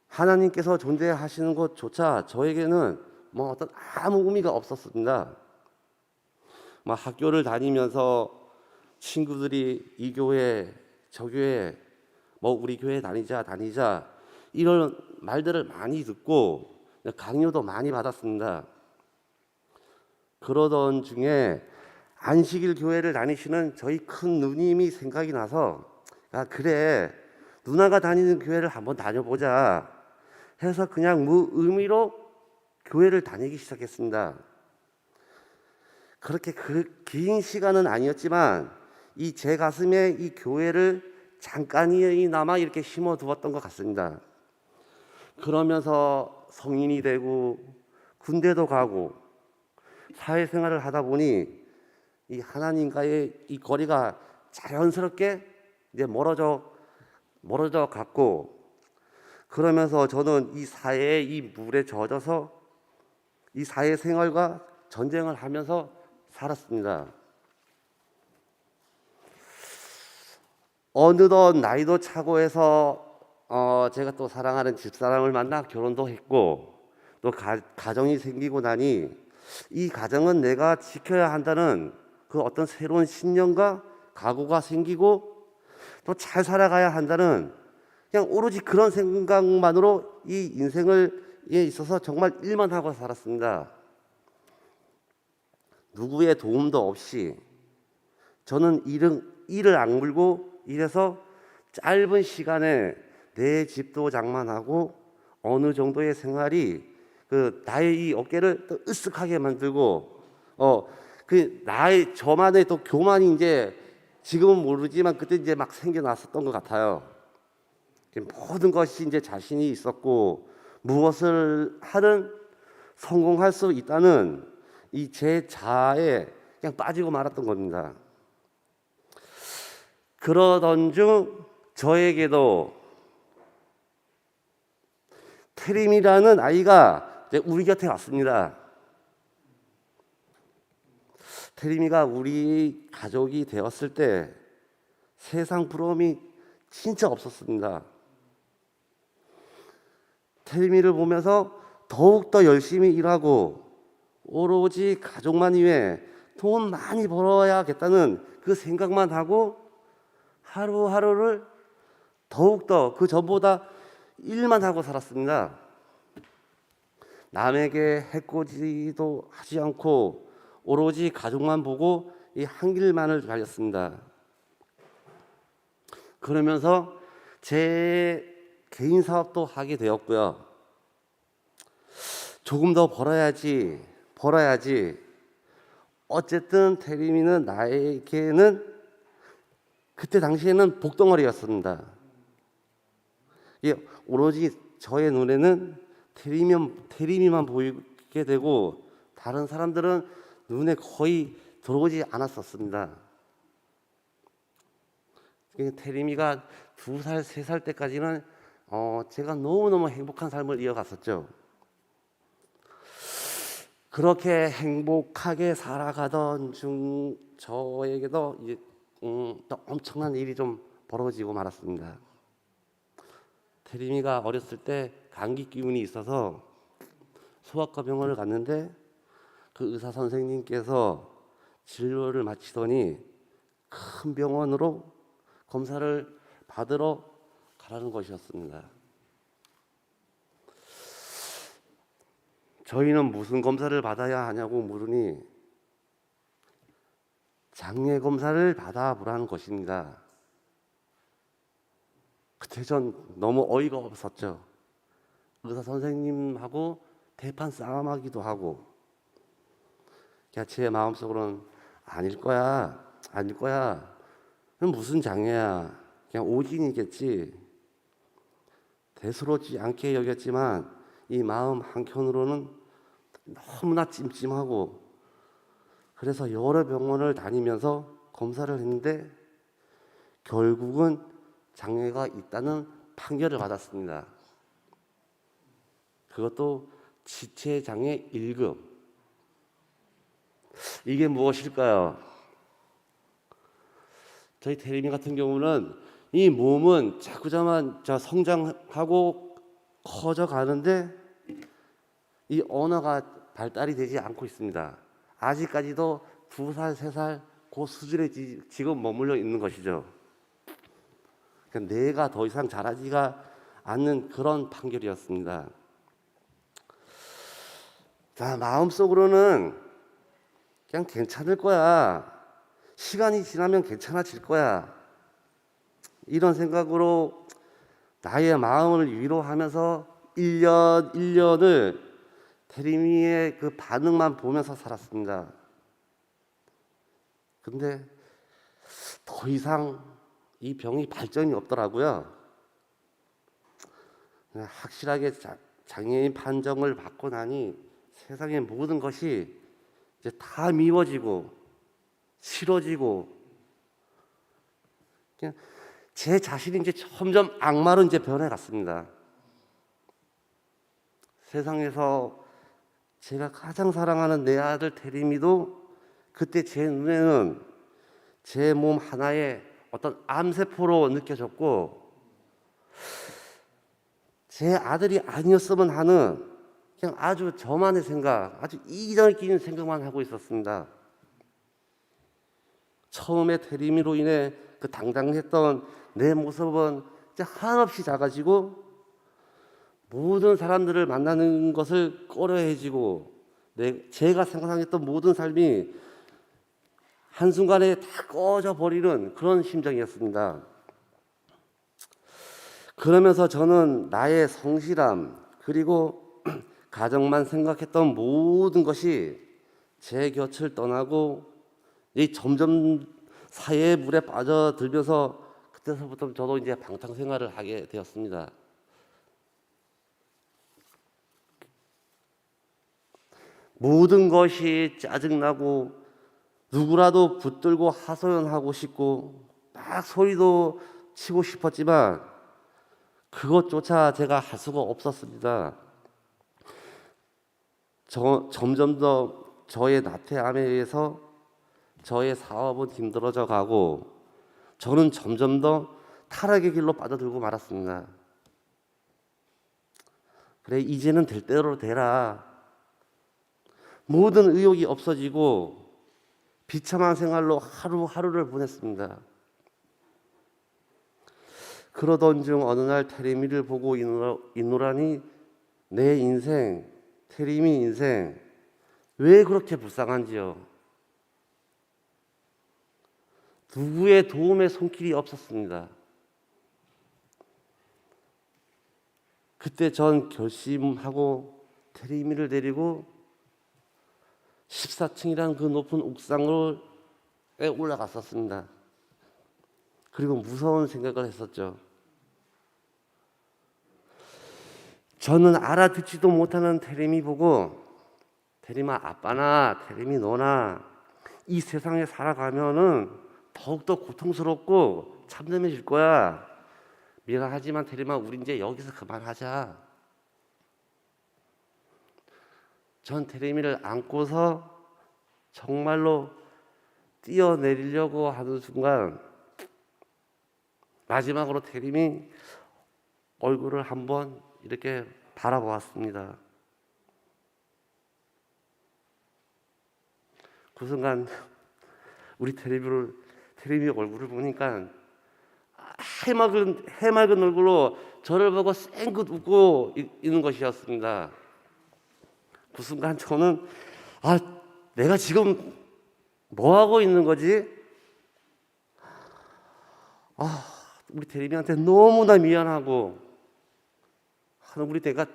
하나님께서 존재하시는 것조차 저에게는 어떤 아무 의미가 없었습니다. 학교를 다니면서 친구들이 이 교회 저 교회 우리 교회 다니자 이런 말들을 많이 듣고 강요도 많이 받았습니다. 그러던 중에 안식일 교회를 다니시는 저희 큰 누님이 생각이 나서 그래 누나가 다니는 교회를 한번 다녀보자 해서 그냥 무의미로 교회를 다니기 시작했습니다. 그렇게 긴 시간은 아니었지만 이 제 가슴에 이 교회를 잠깐이나마 이렇게 심어 두었던 것 같습니다. 그러면서 성인이 되고 군대도 가고 사회생활을 하다 보니 이 하나님과의 이 거리가 자연스럽게 이제 멀어져 갔고, 그러면서 저는 이 사회의 이 물에 젖어서 이 사회생활과 전쟁을 하면서 살았습니다. 어느덧 나이도 차고 해서 제가 또 사랑하는 집사람을 만나 결혼도 했고 또 가정이 생기고 나니 이 가정은 내가 지켜야 한다는 그 어떤 새로운 신념과 각오가 생기고 또 잘 살아가야 한다는 그냥 오로지 그런 생각만으로 이 인생을 에 있어서 정말 일만 하고 살았습니다. 누구의 도움도 없이 저는 이를 악물고 일해서 짧은 시간에 내 집도 장만하고 어느 정도의 생활이 그 나의 이 어깨를 또 으쓱하게 만들고 그 나의 저만의 또 교만이 이제 지금은 모르지만 그때 이제 막 생겨났었던 것 같아요. 모든 것이 이제 자신이 있었고 무엇을 하든 성공할 수 있다는 이 제 자아에 그냥 빠지고 말았던 겁니다. 그러던 중 저에게도 태림이라는 아이가 이제 우리 곁에 왔습니다. 태림이가 우리 가족이 되었을 때 세상 부러움이 진짜 없었습니다. 태림이를 보면서 더욱더 열심히 일하고 오로지 가족만 위해 돈 많이 벌어야겠다는 그 생각만 하고 하루하루를 더욱더 그 전보다 일만 하고 살았습니다. 남에게 해코지도 하지 않고 오로지 가족만 보고 이 한 길만을 달렸습니다. 그러면서 제 개인 사업도 하게 되었고요. 조금 더 벌어야지. 어쨌든 태림이는 나에게는 그때 당시에는 복덩어리였습니다. 오로지 저의 눈에는 태림이만 보이게 되고 다른 사람들은 눈에 거의 들어오지 않았었습니다. 태림이가 2살, 3살 때까지는 제가 너무너무 행복한 삶을 이어갔었죠. 그렇게 행복하게 살아가던 중 저에게도 이제 또 엄청난 일이 좀 벌어지고 말았습니다. 태림이가 어렸을 때 감기 기운이 있어서 소아과 병원을 갔는데 그 의사 선생님께서 진료를 마치더니 큰 병원으로 검사를 받으러 가라는 것이었습니다. 저희는 무슨 검사를 받아야 하냐고 물으니 장례 검사를 받아보라는 것입니다. 그때 전 너무 어이가 없었죠. 의사 선생님하고 대판 싸움하기도 하고 제 마음속으로는 아닐 거야. 무슨 장애야. 그냥 오진이겠지. 대수롭지 않게 여겼지만 이 마음 한켠으로는 너무나 찜찜하고 그래서 여러 병원을 다니면서 검사를 했는데 결국은 장애가 있다는 판결을 받았습니다. 그것도 지체장애 1급. 이게 무엇일까요? 저희 태림이 같은 경우는 이 몸은 자꾸자만 성장하고 커져가는데 이 언어가 발달이 되지 않고 있습니다. 아직까지도 2살, 3살 그 수준에 지금 머물러 있는 것이죠. 그러니까 내가 더 이상 자라지가 않는 그런 판결이었습니다. 자, 마음속으로는 그냥 괜찮을 거야. 시간이 지나면 괜찮아질 거야. 이런 생각으로 나의 마음을 위로하면서 1년 1년을 태림이의 그 반응만 보면서 살았습니다. 근데 더 이상 이 병이 발전이 없더라고요. 확실하게 장애인 판정을 받고 나니 세상의 모든 것이 이제 다 미워지고 싫어지고, 그냥 제 자신이 이제 점점 악마로 이제 변해갔습니다. 세상에서 제가 가장 사랑하는 내 아들 태림이도 그때 제 눈에는 제 몸 하나에 어떤 암세포로 느껴졌고, 제 아들이 아니었으면 하는 그냥 아주 저만의 생각, 아주 이기적인 생각만 하고 있었습니다. 처음에 태림이로 인해 그 당당했던 내 모습은 이제 한없이 작아지고, 모든 사람들을 만나는 것을 꺼려해지고, 제가 상상했던 모든 삶이 한순간에 다 꺼져 버리는 그런 심정이었습니다. 그러면서 저는 나의 성실함, 그리고 가정만 생각했던 모든 것이 제 곁을 떠나고 이 점점 사회의 물에 빠져들면서, 그때서부터 저도 이제 방탕생활을 하게 되었습니다. 모든 것이 짜증나고 누구라도 붙들고 하소연하고 싶고 막 소리도 치고 싶었지만 그것조차 제가 할 수가 없었습니다. 점점 더 저의 나태함에 의해서 저의 사업은 힘들어져 가고, 저는 점점 더 타락의 길로 빠져들고 말았습니다. 그래, 이제는 될 대로 되라. 모든 의욕이 없어지고 비참한 생활로 하루하루를 보냈습니다. 그러던 중 어느 날 태림이를 보고 있노라니, 내 인생, 태림이 인생 왜 그렇게 불쌍한지요. 누구의 도움에 손길이 없었습니다. 그때 전 결심하고 태림이를 데리고 14층이라는 그 높은 옥상에 올라갔었습니다. 그리고 무서운 생각을 했었죠. 저는 알아듣지도 못하는 태림이 보고, 태림아, 아빠나 태림이 너나 이 세상에 살아가면은 더욱더 고통스럽고 참담해질 거야. 미안하지만 태림아, 우리 이제 여기서 그만하자. 전 태림이를 안고서 정말로 뛰어내리려고 하는 순간, 마지막으로 태림이 얼굴을 한번 이렇게 바라보았습니다. 그 순간 우리 태림이 얼굴을 보니까 해맑은 얼굴로 저를 보고 쌩긋 웃고 있는 것이었습니다. 그 순간 저는 내가 지금 뭐 하고 있는 거지? 우리 태림이한테 너무나 미안하고, 내가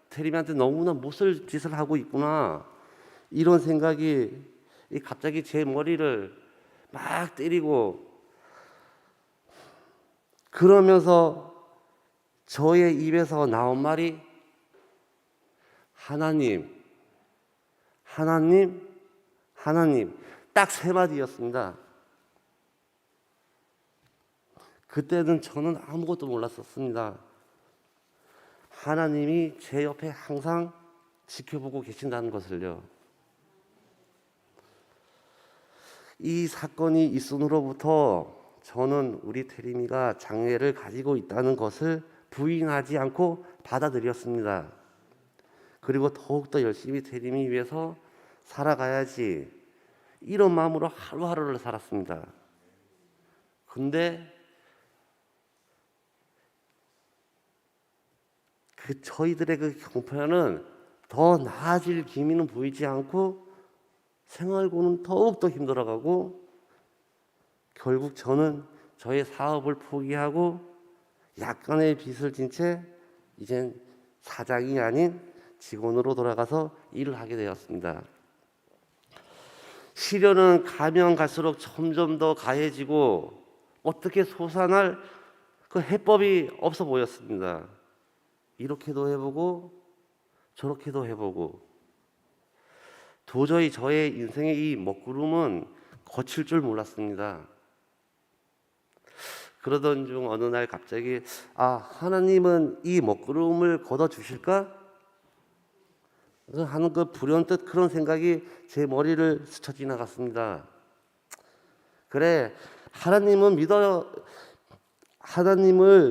태림이한테 너무나 못쓸 짓을 하고 있구나, 이런 생각이 갑자기 제 머리를 막 때리고, 그러면서 저의 입에서 나온 말이 하나님, 하나님, 하나님, 딱 3마디였습니다. 그때는 저는 아무것도 몰랐었습니다. 하나님이 제 옆에 항상 지켜보고 계신다는 것을요. 이 사건이 있은 후로부터 저는 우리 태림이가 장애를 가지고 있다는 것을 부인하지 않고 받아들였습니다. 그리고 더욱더 열심히 태림이 위해서 살아가야지, 이런 마음으로 하루하루를 살았습니다. 근데 저희들의 그 형편은 더 나아질 기미는 보이지 않고 생활고는 더욱더 힘들어가고, 결국 저는 저의 사업을 포기하고 약간의 빚을 진 채 이젠 사장이 아닌 직원으로 돌아가서 일을 하게 되었습니다. 시련은 가면 갈수록 점점 더 가해지고 어떻게 솟아날 그 해법이 없어 보였습니다. 이렇게도 해보고 저렇게도 해보고 도저히 저의 인생의 이 먹구름은 거칠 줄 몰랐습니다. 그러던 중 어느 날 갑자기 하나님은 이 먹구름을 걷어주실까? 하는 그 불현듯 그런 생각이 제 머리를 스쳐 지나갔습니다. 그래, 하나님을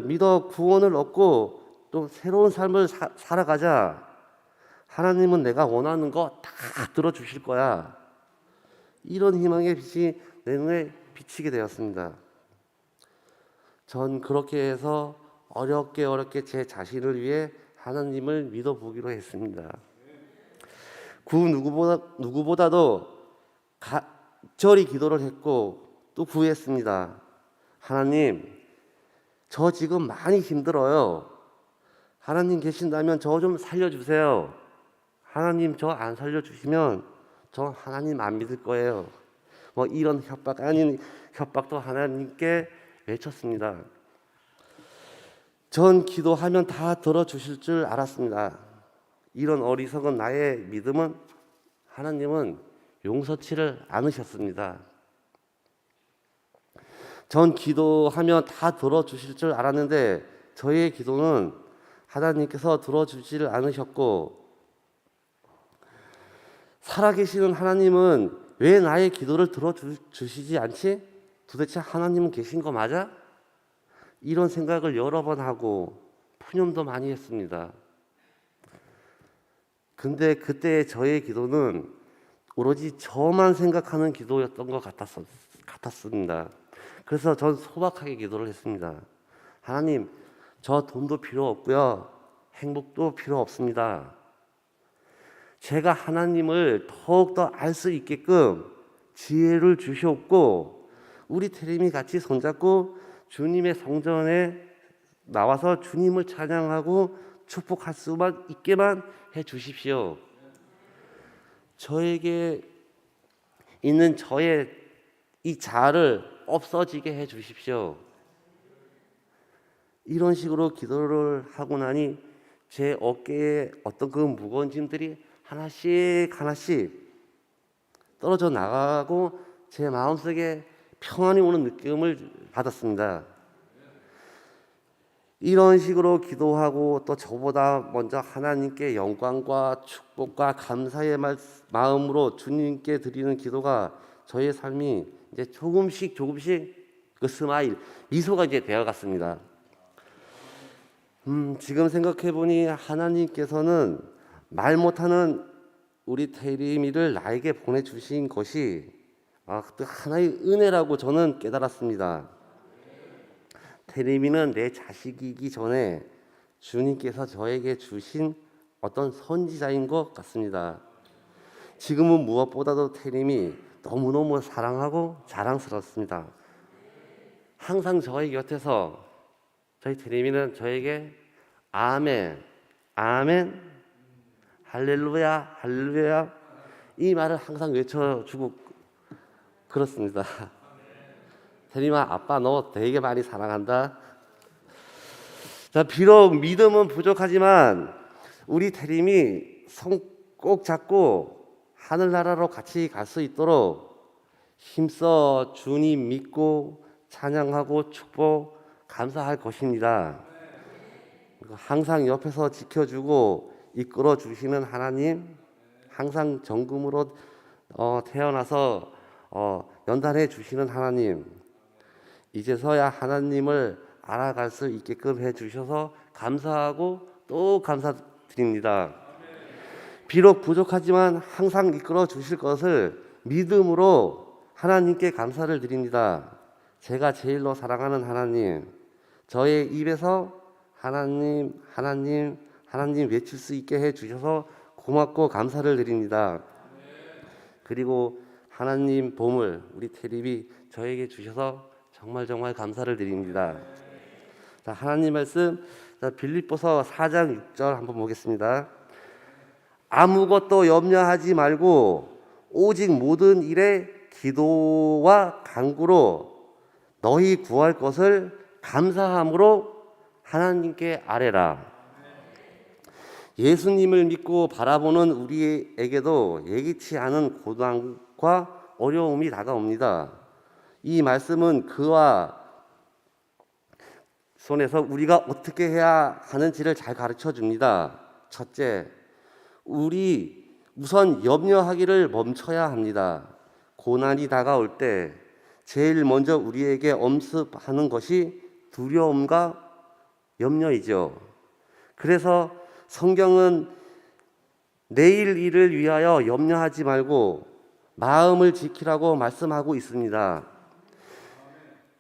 믿어 구원을 얻고 또 새로운 삶을 살아가자. 하나님은 내가 원하는 거 다 들어주실 거야. 이런 희망의 빛이 내 눈에 비치게 되었습니다. 전 그렇게 해서 어렵게 제 자신을 위해 하나님을 믿어보기로 했습니다. 그 누구보다도 절히 기도를 했고 또 구했습니다. 하나님, 저 지금 많이 힘들어요. 하나님 계신다면 저 좀 살려주세요. 하나님 저 안 살려주시면 저 하나님 안 믿을 거예요. 뭐 이런 협박 아닌 협박도 하나님께 외쳤습니다. 전 기도하면 다 들어주실 줄 알았습니다. 이런 어리석은 나의 믿음은 하나님은 용서치를 않으셨습니다. 전 기도하면 다 들어주실 줄 알았는데 저의 기도는 하나님께서 들어주지를 않으셨고, 살아계시는 하나님은 왜 나의 기도를 들어주시지 않지? 도대체 하나님은 계신 거 맞아? 이런 생각을 여러 번 하고 푸념도 많이 했습니다. 근데 그때 저의 기도는 오로지 저만 생각하는 기도였던 것 같았습니다. 그래서 전 소박하게 기도를 했습니다. 하나님, 저 돈도 필요 없고요. 행복도 필요 없습니다. 제가 하나님을 더욱더 알 수 있게끔 지혜를 주시옵고 우리 태림이 같이 손잡고 주님의 성전에 나와서 주님을 찬양하고 축복할 수만 있게만 해 주십시오. 저에게 있는 저의 이 자아를 없어지게 해 주십시오. 이런 식으로 기도를 하고 나니 제 어깨에 어떤 그 무거운 짐들이 하나씩 떨어져 나가고 제 마음속에 평안이 오는 느낌을 받았습니다. 이런 식으로 기도하고 또 저보다 먼저 하나님께 영광과 축복과 감사의 마음으로 주님께 드리는 기도가 저의 삶이 이제 조금씩 그 스마일, 미소가 이제 되어갔습니다. 지금 생각해 보니 하나님께서는 말 못하는 우리 태림이를 나에게 보내주신 것이 또 하나의 은혜라고 저는 깨달았습니다. 태림이는 내 자식이기 전에 주님께서 저에게 주신 어떤 선지자인 것 같습니다. 지금은 무엇보다도 태림이 너무너무 사랑하고 자랑스럽습니다. 항상 저의 곁에서 저희 태림이는 저에게 아멘, 아멘, 할렐루야, 할렐루야 이 말을 항상 외쳐주고 그렇습니다. 태림아, 아빠 너 되게 많이 사랑한다. 자, 비록 믿음은 부족하지만 우리 태림이 손 꼭 잡고 하늘나라로 같이 갈 수 있도록 힘써 주님 믿고 찬양하고 축복 감사할 것입니다. 항상 옆에서 지켜주고 이끌어 주시는 하나님, 항상 정금으로 태어나서 연단해 주시는 하나님, 이제서야 하나님을 알아갈 수 있게끔 해주셔서 감사하고 또 감사드립니다. 비록 부족하지만 항상 이끌어 주실 것을 믿음으로 하나님께 감사를 드립니다. 제가 제일로 사랑하는 하나님, 저의 입에서 하나님, 하나님, 하나님 외칠 수 있게 해주셔서 고맙고 감사를 드립니다. 그리고 하나님 보물 우리 태림이 저에게 주셔서 정말 감사를 드립니다. 자, 하나님 말씀, 자, 빌립보서 4장 6절 한번 보겠습니다. 아무것도 염려하지 말고 오직 모든 일에 기도와 간구로 너희 구할 것을 감사함으로 하나님께 아뢰라. 예수님을 믿고 바라보는 우리에게도 예기치 않은 고난과 어려움이 다가옵니다. 이 말씀은 그와 손에서 우리가 어떻게 해야 하는지를 잘 가르쳐 줍니다. 첫째, 우리 우선 염려하기를 멈춰야 합니다. 고난이 다가올 때 제일 먼저 우리에게 엄습하는 것이 두려움과 염려이죠. 그래서 성경은 내일 일을 위하여 염려하지 말고 마음을 지키라고 말씀하고 있습니다.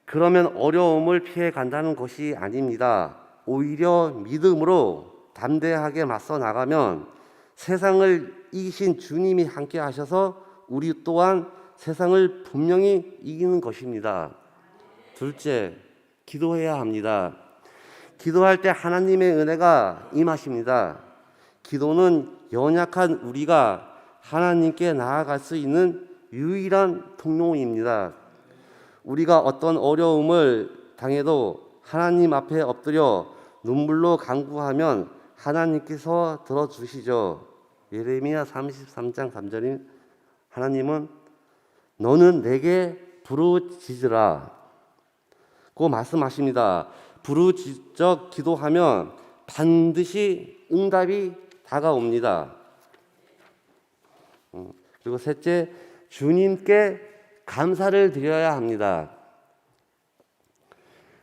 그러면 어려움을 피해 간다는 것이 아닙니다. 오히려 믿음으로 담대하게 맞서 나가면 세상을 이기신 주님이 함께 하셔서 우리 또한 세상을 분명히 이기는 것입니다. 둘째, 기도해야 합니다. 기도할 때 하나님의 은혜가 임하십니다. 기도는 연약한 우리가 하나님께 나아갈 수 있는 유일한 통로입니다. 우리가 어떤 어려움을 당해도 하나님 앞에 엎드려 눈물로 간구하면 하나님께서 들어주시죠. 예레미야 33장 3절인 하나님은 너는 내게 부르짖으라 고 말씀하십니다. 부르짖어 기도하면 반드시 응답이 다가옵니다. 그리고 셋째, 주님께 감사를 드려야 합니다.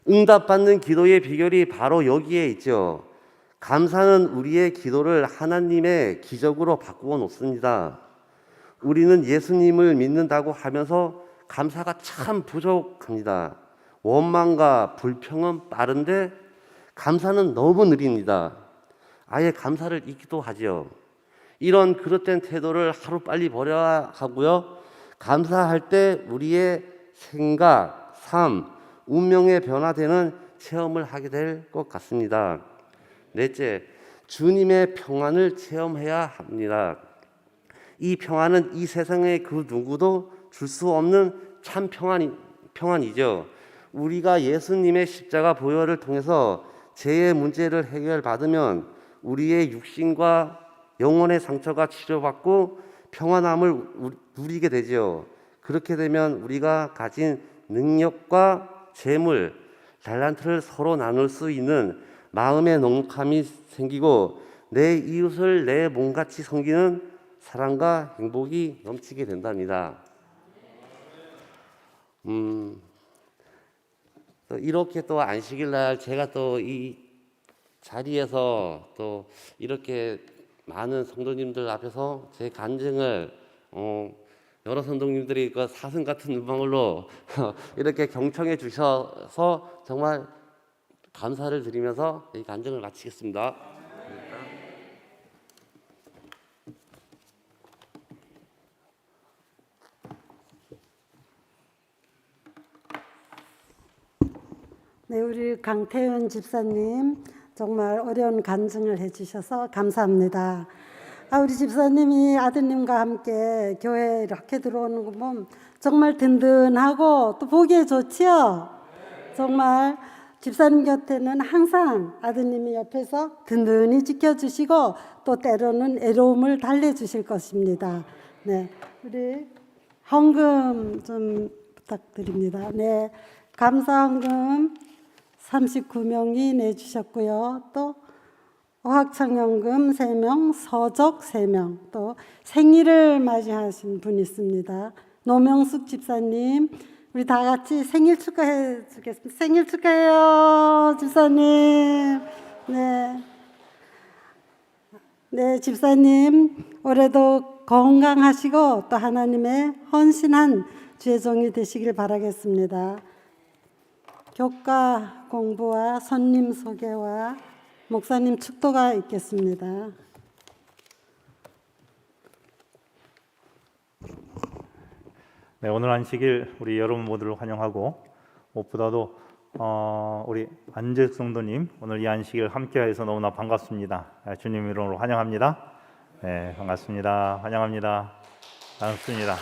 응답받는 기도의 비결이 바로 여기에 있죠. 감사는 우리의 기도를 하나님의 기적으로 바꾸어 놓습니다. 우리는 예수님을 믿는다고 하면서 감사가 참 부족합니다. 원망과 불평은 빠른데 감사는 너무 느립니다. 아예 감사를 잊기도 하죠. 이런 그릇된 태도를 하루빨리 버려야 하고요. 감사할 때 우리의 생각, 삶, 운명의 변화되는 체험을 하게 될 것 같습니다. 넷째, 주님의 평안을 체험해야 합니다. 이 평안은 이 세상의 그 누구도 줄 수 없는 참 평안이죠. 우리가 예수님의 십자가 보혈을 통해서 죄의 문제를 해결받으면 우리의 육신과 영혼의 상처가 치료받고 평안함을 누리게 되죠. 그렇게 되면 우리가 가진 능력과 재물, 달란트를 서로 나눌 수 있는 마음의 넉넉함이 생기고 내 이웃을 내 몸같이 섬기는 사랑과 행복이 넘치게 된답니다. 또 이렇게 또 안식일 날 제가 또 이 자리에서 또 이렇게 많은 성도님들 앞에서 제 간증을 여러 성도님들이 그 사슴 같은 눈망울로 이렇게 경청해 주셔서 정말 감사를 드리면서 이 간증을 마치겠습니다. 네, 우리 강태윤 집사님 정말 어려운 간증을 해주셔서 감사합니다. 우리 집사님이 아드님과 함께 교회에 이렇게 들어오는 거 보면 정말 든든하고 또 보기에 좋지요. 정말 집사님 곁에는 항상 아드님이 옆에서 든든히 지켜주시고 또 때로는 애로움을 달래주실 것입니다. 네, 우리 헌금 좀 부탁드립니다. 네, 감사 헌금 39명이 내주셨고요. 또 어학청연금 3명, 서적 3명, 또 생일을 맞이하신 분 있습니다. 노명숙 집사님, 우리 다 같이 생일 축하해 주겠습니다. 생일 축하해요, 집사님. 네. 네, 집사님, 올해도 건강하시고 또 하나님의 헌신한 주의 종이 되시길 바라겠습니다. 교과 공부와 손님 소개와 목사님 축도가 있겠습니다. 네, 오늘 안식일 우리 여러분 모두를 환영하고 무엇보다도 우리 안재석 성도님 오늘 이 안식을 함께해서 너무나 반갑습니다. 주님 이름으로 환영합니다. 네, 반갑습니다. 환영합니다. 반갑습니다.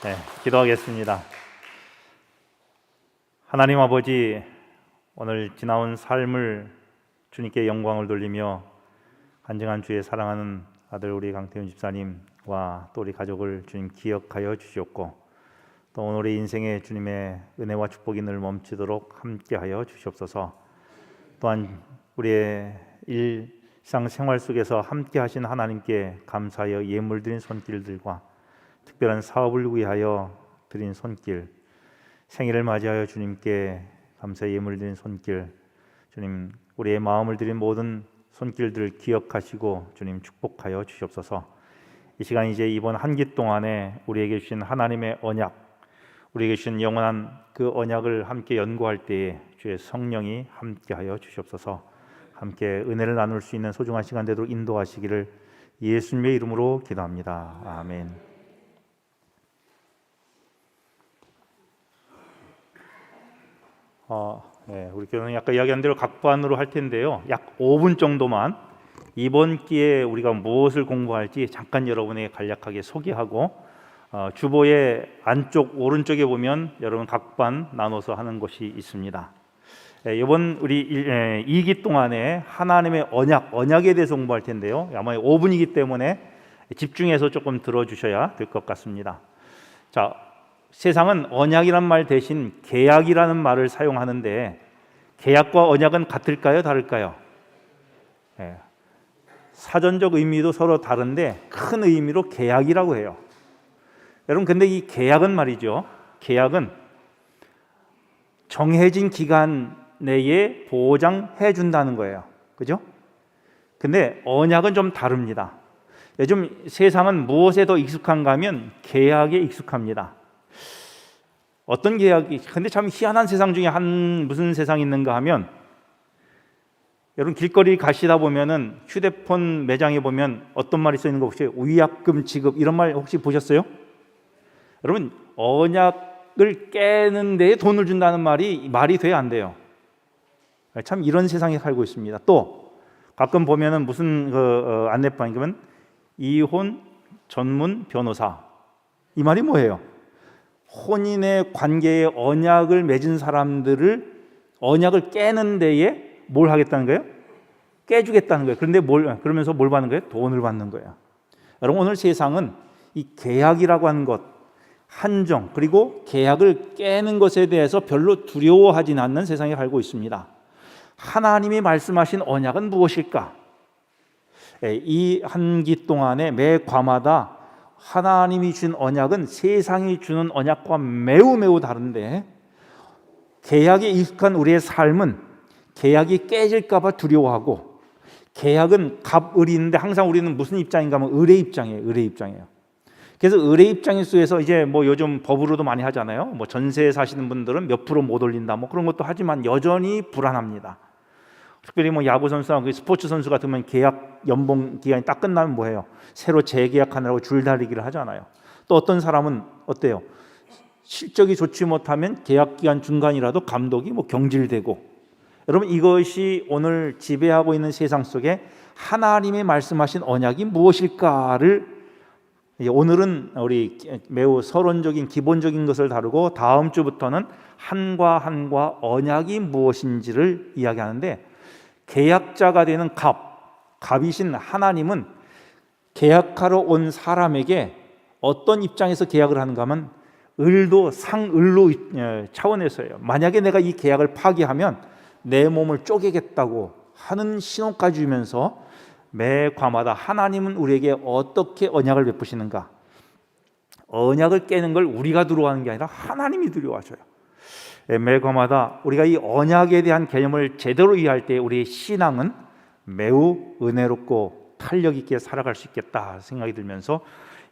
네, 기도하겠습니다. 하나님 아버지, 오늘 지나온 삶을 주님께 영광을 돌리며 간증한 주의 사랑하는 아들 우리 강태훈 집사님과 또 우리 가족을 주님 기억하여 주시옵고, 또 오늘의 인생에 주님의 은혜와 축복이 늘 멈추도록 함께하여 주시옵소서. 또한 우리의 일상생활 속에서 함께하신 하나님께 감사하여 예물 드린 손길들과 특별한 사업을 위하여 드린 손길, 생일을 맞이하여 주님께 감사의 예물 드린 손길, 주님 우리의 마음을 드린 모든 손길들을 기억하시고 주님 축복하여 주시옵소서. 이 시간 이제 이번 한 기 동안에 우리에게 주신 하나님의 언약, 우리에게 주신 영원한 그 언약을 함께 연구할 때에 주의 성령이 함께하여 주시옵소서. 함께 은혜를 나눌 수 있는 소중한 시간 되도록 인도하시기를 예수님의 이름으로 기도합니다. 아멘. 우리 교회는 아까 이야기한 대로 각반으로 할 텐데요. 약 5분 정도만 이번 기회에 우리가 무엇을 공부할지 잠깐 여러분에게 간략하게 소개하고, 주보의 안쪽 오른쪽에 보면 여러분 각반 나눠서 하는 것이 있습니다. 이번 우리 2기 동안에 하나님의 언약에 대해서 공부할 텐데요. 아마 5분이기 때문에 집중해서 조금 들어주셔야 될 것 같습니다. 자, 세상은 언약이란 말 대신 계약이라는 말을 사용하는데, 계약과 언약은 같을까요? 다를까요? 사전적 의미도 서로 다른데 큰 의미로 계약이라고 해요. 여러분, 근데 이 계약은 말이죠, 계약은 정해진 기간 내에 보장해 준다는 거예요. 그죠? 근데 언약은 좀 다릅니다. 요즘 세상은 무엇에 더 익숙한가 하면 계약에 익숙합니다. 어떤 계약이, 근데 참 희한한 세상 중에 무슨 세상이 있는가 하면, 여러분 길거리 가시다 보면은 휴대폰 매장에 보면 어떤 말이 써 있는 거 혹시 위약금 지급 이런 말 혹시 보셨어요? 여러분, 언약을 깨는 데에 돈을 준다는 말이 돼야 안 돼요. 참 이런 세상에 살고 있습니다. 또 가끔 보면은 무슨 안내방에 보면 이혼 전문 변호사, 이 말이 뭐예요? 혼인의 관계에 언약을 맺은 사람들을 언약을 깨는 데에 뭘 하겠다는 거예요? 깨주겠다는 거예요. 그런데 그러면서 뭘 받는 거예요? 돈을 받는 거예요. 여러분, 오늘 세상은 이 계약이라고 하는 것, 한정, 그리고 계약을 깨는 것에 대해서 별로 두려워하진 않는 세상에 살고 있습니다. 하나님이 말씀하신 언약은 무엇일까? 이 한 기 동안에 매 과마다 하나님이 주신 언약은 세상이 주는 언약과 매우 다른데, 계약에 익숙한 우리의 삶은 계약이 깨질까 봐 두려워하고, 계약은 갑을인데 항상 우리는 무슨 입장인가 하면 을의 입장이에요. 그래서 을의 입장에 속에서 이제 뭐 요즘 법으로도 많이 하잖아요. 뭐 전세 사시는 분들은 몇 프로 못 올린다, 뭐 그런 것도 하지만 여전히 불안합니다. 특별히 뭐 야구 선수나 스포츠 선수 같으면 계약 연봉 기간이 딱 끝나면 뭐해요? 새로 재계약하느라고 줄다리기를 하잖아요. 또 어떤 사람은 어때요? 실적이 좋지 못하면 계약 기간 중간이라도 감독이 뭐 경질되고. 여러분, 이것이 오늘 지배하고 있는 세상 속에 하나님이 말씀하신 언약이 무엇일까를, 오늘은 우리 매우 서론적인 기본적인 것을 다루고, 다음 주부터는 한과 한과 언약이 무엇인지를 이야기하는데, 계약자가 되는 갑이신 하나님은 계약하러 온 사람에게 어떤 입장에서 계약을 하는가 하면 을도 상을로 차원에서예요. 만약에 내가 이 계약을 파기하면 내 몸을 쪼개겠다고 하는 신호까지 주면서 매 과마다 하나님은 우리에게 어떻게 언약을 베푸시는가, 언약을 깨는 걸 우리가 두려워하는 게 아니라 하나님이 두려워하셔요. 매 과마다 우리가 이 언약에 대한 개념을 제대로 이해할 때 우리의 신앙은 매우 은혜롭고 탄력 있게 살아갈 수 있겠다 생각이 들면서,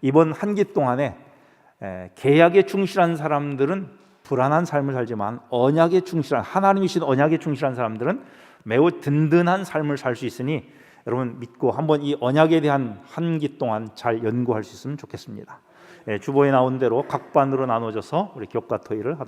이번 한 기 동안에 계약에 충실한 사람들은 불안한 삶을 살지만 언약에 충실한, 하나님이신 언약에 충실한 사람들은 매우 든든한 삶을 살 수 있으니, 여러분 믿고 한번 이 언약에 대한 한 기 동안 잘 연구할 수 있으면 좋겠습니다. 주보에 나온 대로 각 반으로 나눠져서 우리 교과 토의를 하도록